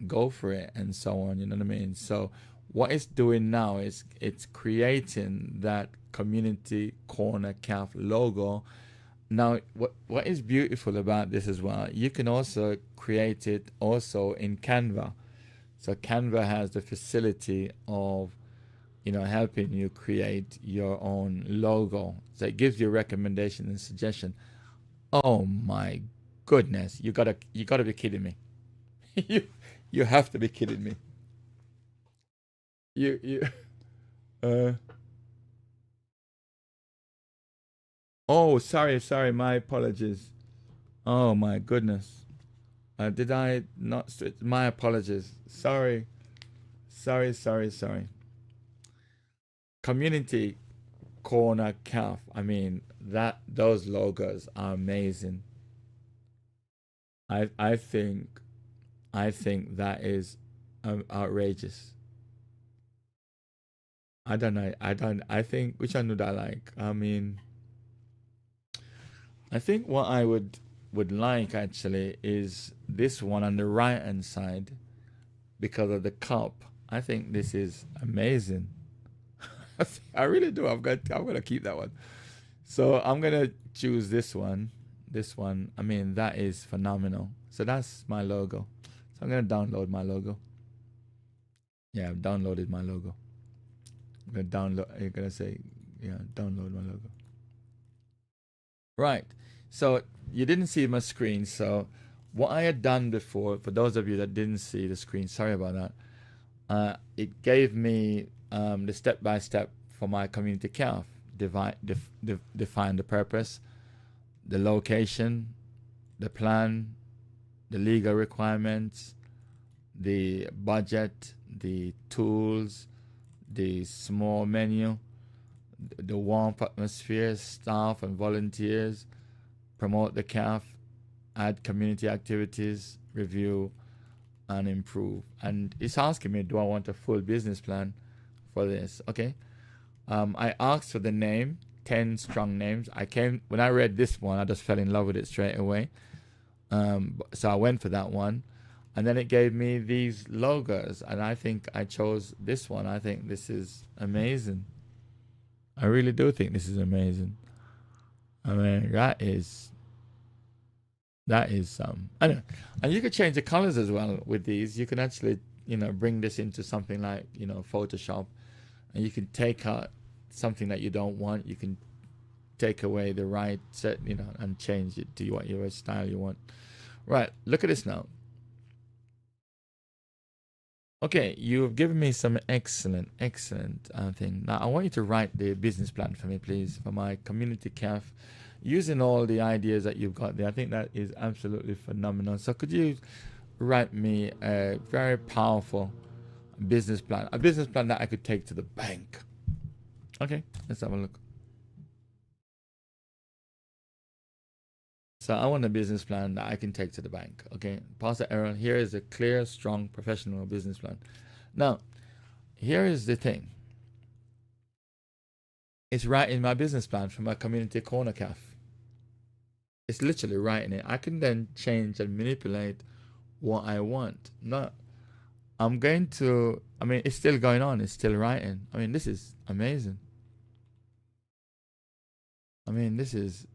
go for it and so on, you know what I mean? So what it's doing now is it's creating that Community Corner Calf logo. Now, what is beautiful about this as well, you can also create it also in Canva. So Canva has the facility of, you know, helping you create your own logo. So it gives you a recommendation and suggestion. Oh my goodness, you gotta be kidding me. you have to be kidding me. You oh, sorry, my apologies. Oh my goodness. Did I not switch? My apologies. Sorry. Community Corner Calf. I mean, those logos are amazing. I think that is outrageous. I don't know. I think, which one would I like? I mean, I think what I would like actually is this one on the right hand side because of the cup. I think this is amazing. I really do. I'm gonna keep that one. So I'm gonna choose this one. I mean, that is phenomenal. So that's my logo. So I'm gonna download my logo. Yeah, I've downloaded my logo. I'm gonna download. You're gonna say, yeah, download my logo. Right. So you didn't see my screen. So what I had done before, for those of you that didn't see the screen, sorry about that. It gave me the step-by-step for my community calf. Define the purpose, the location, the plan, the legal requirements, the budget, the tools, the small menu, the warm atmosphere, staff and volunteers, promote the calf, add community activities, review and improve. And it's asking me, do I want a full business plan for this? Okay. I asked for the name, 10 strong names. When I read this one, I just fell in love with it straight away. So I went for that one. And then it gave me these logos. And I think I chose this one. I think this is amazing. I really do think this is amazing. I mean, that is I don't know. And you could change the colors as well with these. You can actually, you know, bring this into something like, you know, Photoshop, and you can take out something that you don't want. You can take away the right set, you know, and change it to what your style you want. Right, look at this now. Okay, you've given me some excellent thing. Now I want you to write the business plan for me, please, for my community calf, using all the ideas that you've got there. I think that is absolutely phenomenal. So could you write me a very powerful business plan, a business plan that I could take to the bank? Okay, let's have a look. So I want a business plan that I can take to the bank. Okay, Pastor Aaron, here is a clear, strong, professional business plan. Now, here is the thing. It's right in my business plan for my community corner calf. It's literally right in it. I can then change and manipulate what I want. No, I'm going to, I mean, it's still going on. It's still writing. I mean, this is amazing. I mean, this is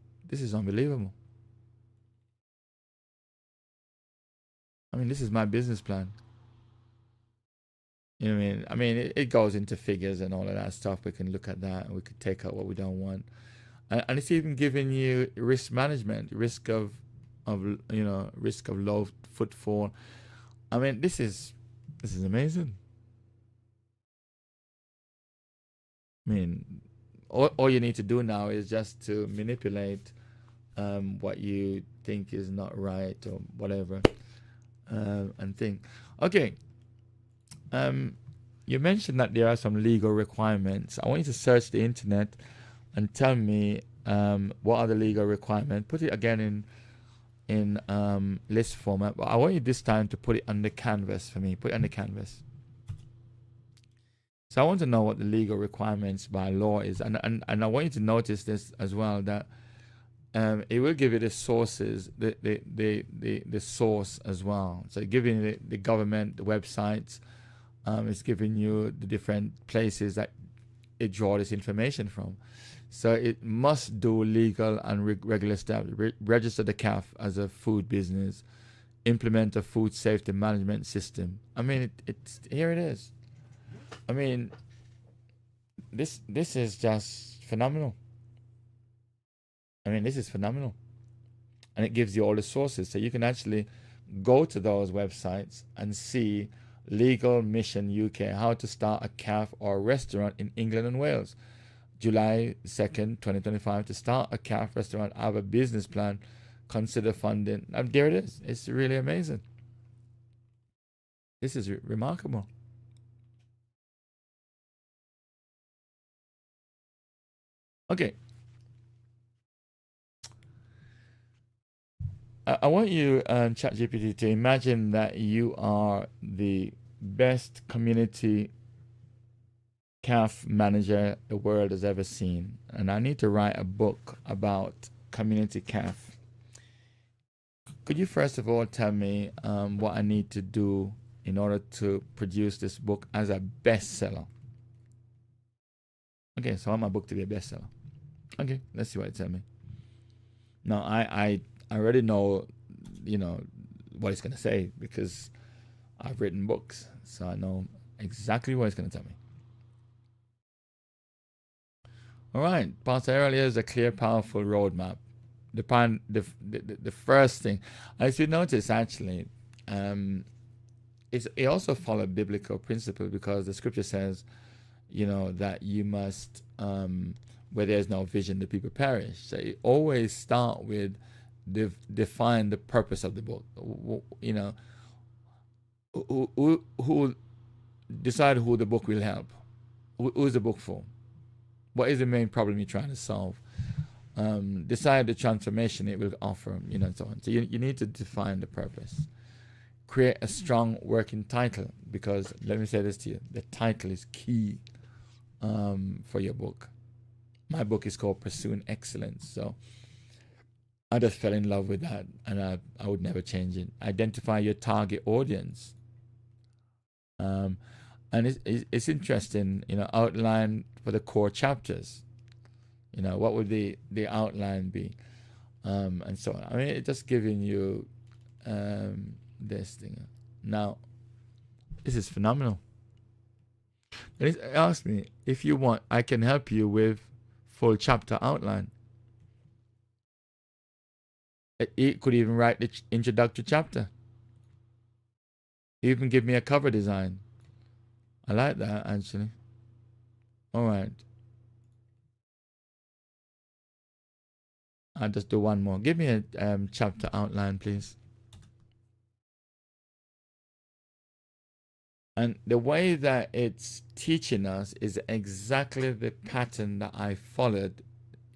unbelievable. I mean, this is my business plan. You know what I mean? I mean, it goes into figures and all of that stuff. We can look at that, and we could take out what we don't want. And it's even giving you risk management, risk of low footfall. I mean, this is amazing. I mean, all you need to do now is just to manipulate what you think is not right or whatever, and think. Okay. You mentioned that there are some legal requirements. I want you to search the internet and tell me what are the legal requirements. Put it again in list format, but I want you this time to put it on the canvas for me. Put it on the canvas. So I want to know what the legal requirements by law is, and I want you to notice this as well, that it will give you the sources, the source as well. So giving you the government, the websites, it's giving you the different places that it draw this information from. So it must do legal and regular steps. Register the CAF as a food business, implement a food safety management system. I mean, it's here it is. I mean, this is just phenomenal. I mean, this is phenomenal. And it gives you all the sources. So you can actually go to those websites and see Legal Mission UK, how to start a CAF or a restaurant in England and Wales. July 2nd, 2025, to start a CAF restaurant, have a business plan, consider funding. And there it is. It's really amazing. This is remarkable. Okay. I want you, ChatGPT, to imagine that you are the best community CAF manager the world has ever seen. And I need to write a book about community CAF. Could you first of all tell me what I need to do in order to produce this book as a bestseller? Okay, so I want my book to be a bestseller. Okay, let's see what it tells me. Now, I already know, what it's going to say because I've written books. So I know exactly what it's going to tell me. All right, Pastor earlier is a clear, powerful roadmap. The first thing, as you notice, actually, it also followed biblical principle because the scripture says, that you must, where there's no vision, the people perish. So you always start with define the purpose of the book. Who decide who the book will help? Who is the book for? What is the main problem you're trying to solve? Decide the transformation it will offer, and so on. So you need to define the purpose. Create a strong working title, because let me say this to you, the title is key for your book. My book is called Pursuing Excellence. So I just fell in love with that, and I would never change it. Identify your target audience. And it's interesting, outline for the core chapters. What would the outline be? And so on. I mean, it's just giving you this thing. Now, this is phenomenal. It asked me, if you want, I can help you with full chapter outline. It could even write the introductory chapter. Even give me a cover design. I like that, actually. All right. I'll just do one more. Give me a chapter outline, please. And the way that it's teaching us is exactly the pattern that I followed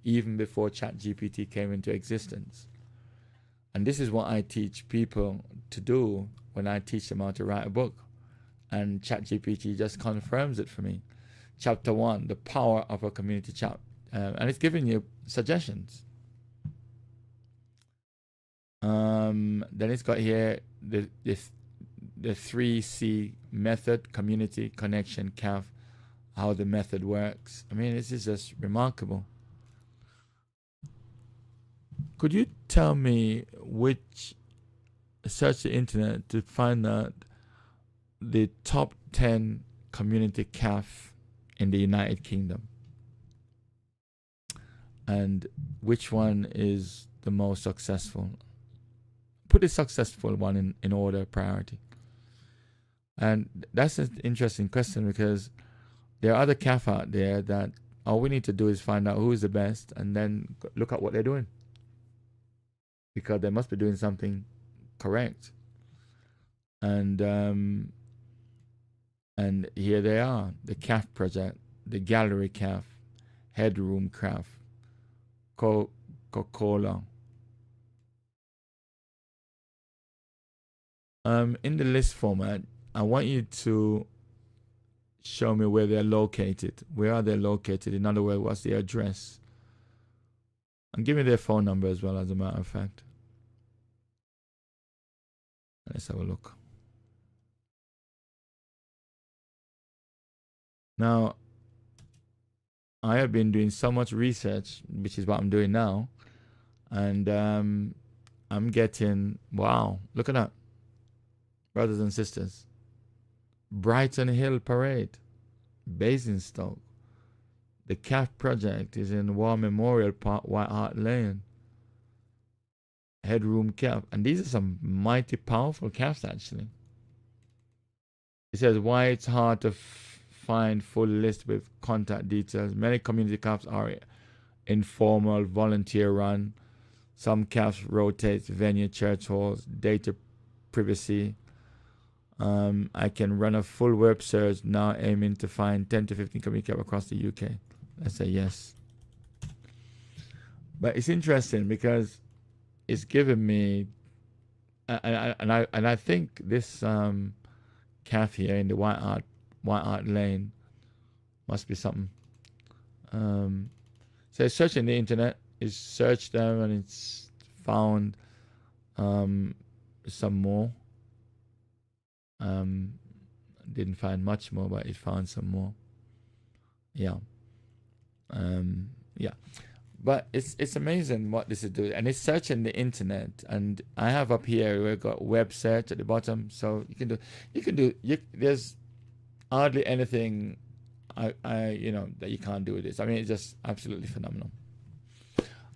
even before ChatGPT came into existence. And this is what I teach people to do when I teach them how to write a book. And ChatGPT just confirms it for me. Chapter 1, the power of a community chat. And it's giving you suggestions. Then it's got here the 3C method, community, connection, CAF, how the method works. I mean, this is just remarkable. Could you tell me search the internet to find out the top 10 community CAF in the United Kingdom? And which one is the most successful? Put the successful one in order of priority. And that's an interesting question because there are other CAF out there that all we need to do is find out who is the best and then look at what they're doing. Because they must be doing something correct. And here they are, the CAF project, the gallery CAF, headroom CAF, Coca-Cola. In the list format, I want you to show me where they're located. Where are they located? In other words, what's their address? And give me their phone number as well, as a matter of fact. Let's have a look. Now, I have been doing so much research, which is what I'm doing now. And I'm getting, wow, look at that. Brothers and sisters. Brighton Hill Parade, Basingstoke. The CAF project is in War Memorial Park, White Hart Lane. Headroom CAF. And these are some mighty powerful CAFs, actually. It says why it's hard to find full list with contact details. Many community CAFs are informal, volunteer run. Some CAFs rotate venue, church halls, data privacy. I can run a full web search now, aiming to find 10 to 15 community CAFs across the UK. Let's say yes. But it's interesting because it's given me, and I think this CAF here in the White Hart Lane must be something. So searching the internet, it's searched them and it's found some more. Didn't find much more, but it found some more. Yeah. Yeah. But it's amazing what this is doing, and it's searching the internet. And I have up here we've got web search at the bottom, so you can do. There's hardly anything that you can't do with this. I mean, it's just absolutely phenomenal.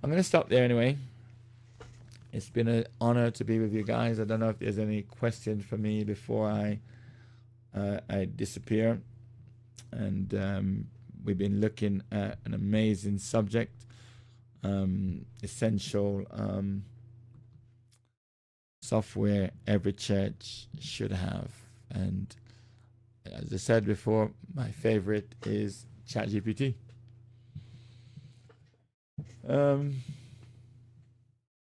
I'm gonna stop there anyway. It's been an honor to be with you guys. I don't know if there's any questions for me before I disappear. And we've been looking at an amazing subject, essential software every church should have. And as I said before, my favorite is ChatGPT.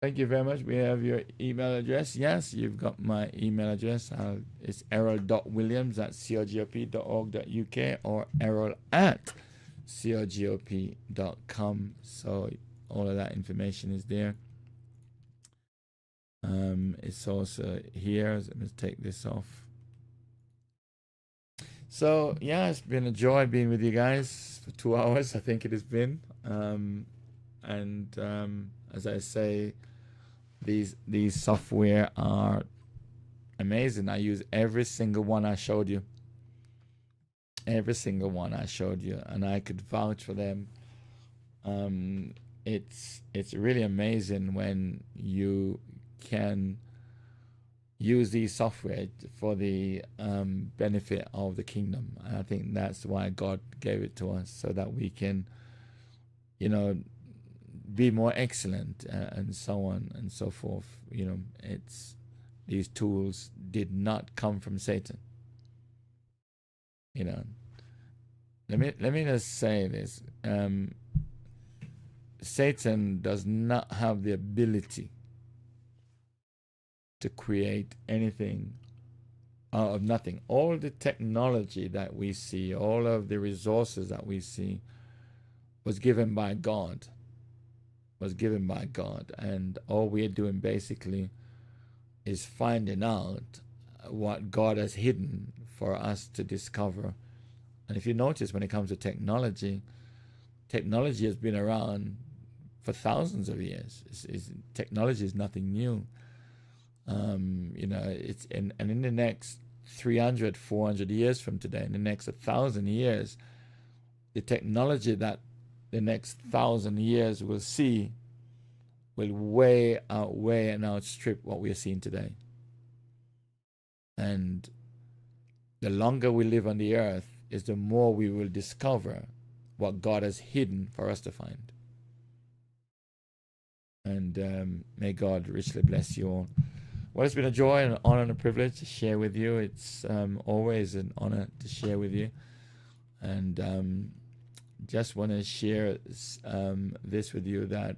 Thank you very much. We have your email address. Yes, you've got my email address. It's errol.williams@cogop.org.uk or errol@cogop.com. So all of that information is there. It's also here. Let me take this off. So yeah, it's been a joy being with you guys for 2 hours. I think it has been. As I say, these software are amazing. I use every single one I showed you. Every single one I showed you, and I could vouch for them. It's really amazing when you can use these software for the benefit of the kingdom. And I think that's why God gave it to us, so that we can, be more excellent and so on and so forth. These tools did not come from Satan. Let me just say this. Satan does not have the ability to create anything out of nothing. All the technology that we see, all of the resources that we see was given by God. And all we're doing basically is finding out what God has hidden for us to discover. And if you notice, when it comes to technology has been around for thousands of years. Technology is nothing new. It's in the next 300, 400 years from today, in the next 1,000 years, the technology that the next 1,000 years will see will way outweigh and outstrip what we are seeing today. And the longer we live on the earth is the more we will discover what God has hidden for us to find. And may God richly bless you all. Well, it's been a joy and an honor and a privilege to share with you. It's always an honor to share with you. And just want to share this with you, that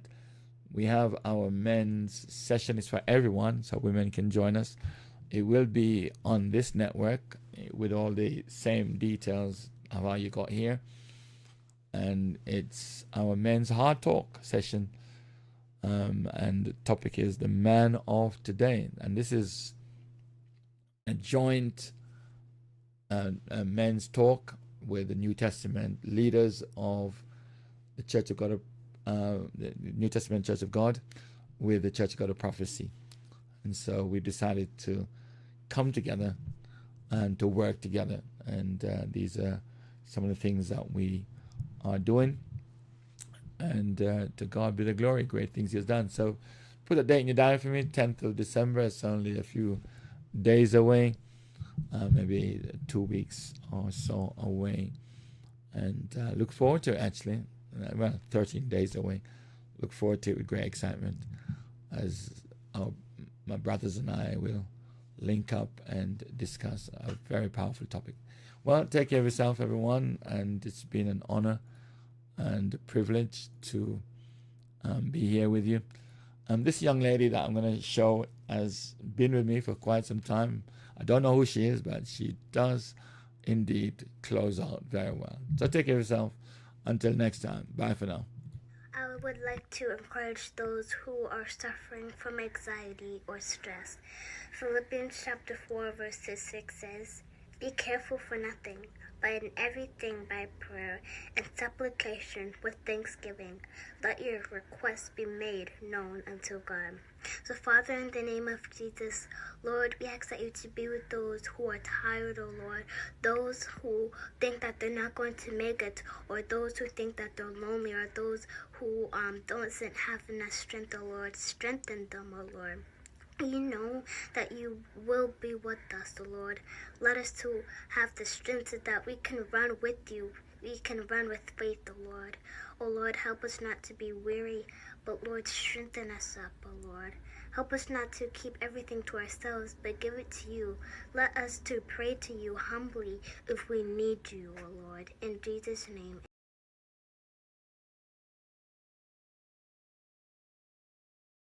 we have our men's session. It's for everyone, so women can join us. It will be on this network with all the same details of how you got here. And it's our men's hard talk session. And the topic is the man of today. And this is a joint men's talk with the New Testament leaders of the Church of God, the New Testament Church of God, with the Church of God of Prophecy. And so we decided to come together and to work together. And these are some of the things that we are doing. And to God be the glory, great things He has done. So put a date in your diary for me, 10th of December. It's only a few days away, maybe 2 weeks or so away. And look forward to it, actually. Well, 13 days away. Look forward to it with great excitement as my brothers and I will link up and discuss a very powerful topic. Well, take care of yourself, everyone, and it's been an honor and a privilege to be here with you. This young lady that I'm going to show has been with me for quite some time. I don't know who she is, but she does indeed close out very well. So take care of yourself. Until next time, bye for now. I would like to encourage those who are suffering from anxiety or stress. Philippians chapter 4 verse 6 says, "Be careful for nothing, but in everything by prayer and supplication with thanksgiving, let your requests be made known unto God." So Father, in the name of Jesus, Lord, we ask that you to be with those who are tired, oh Lord, those who think that they're not going to make it, or those who think that they're lonely, or those who doesn't have enough strength, oh Lord. Strengthen them, oh Lord. You know that you will be with us, O Lord. Let us to have the strength so that we can run with you. We can run with faith, O Lord. O Lord, help us not to be weary, but Lord, strengthen us up, O Lord. Help us not to keep everything to ourselves, but give it to you. Let us to pray to you humbly if we need you, O Lord. In Jesus' name.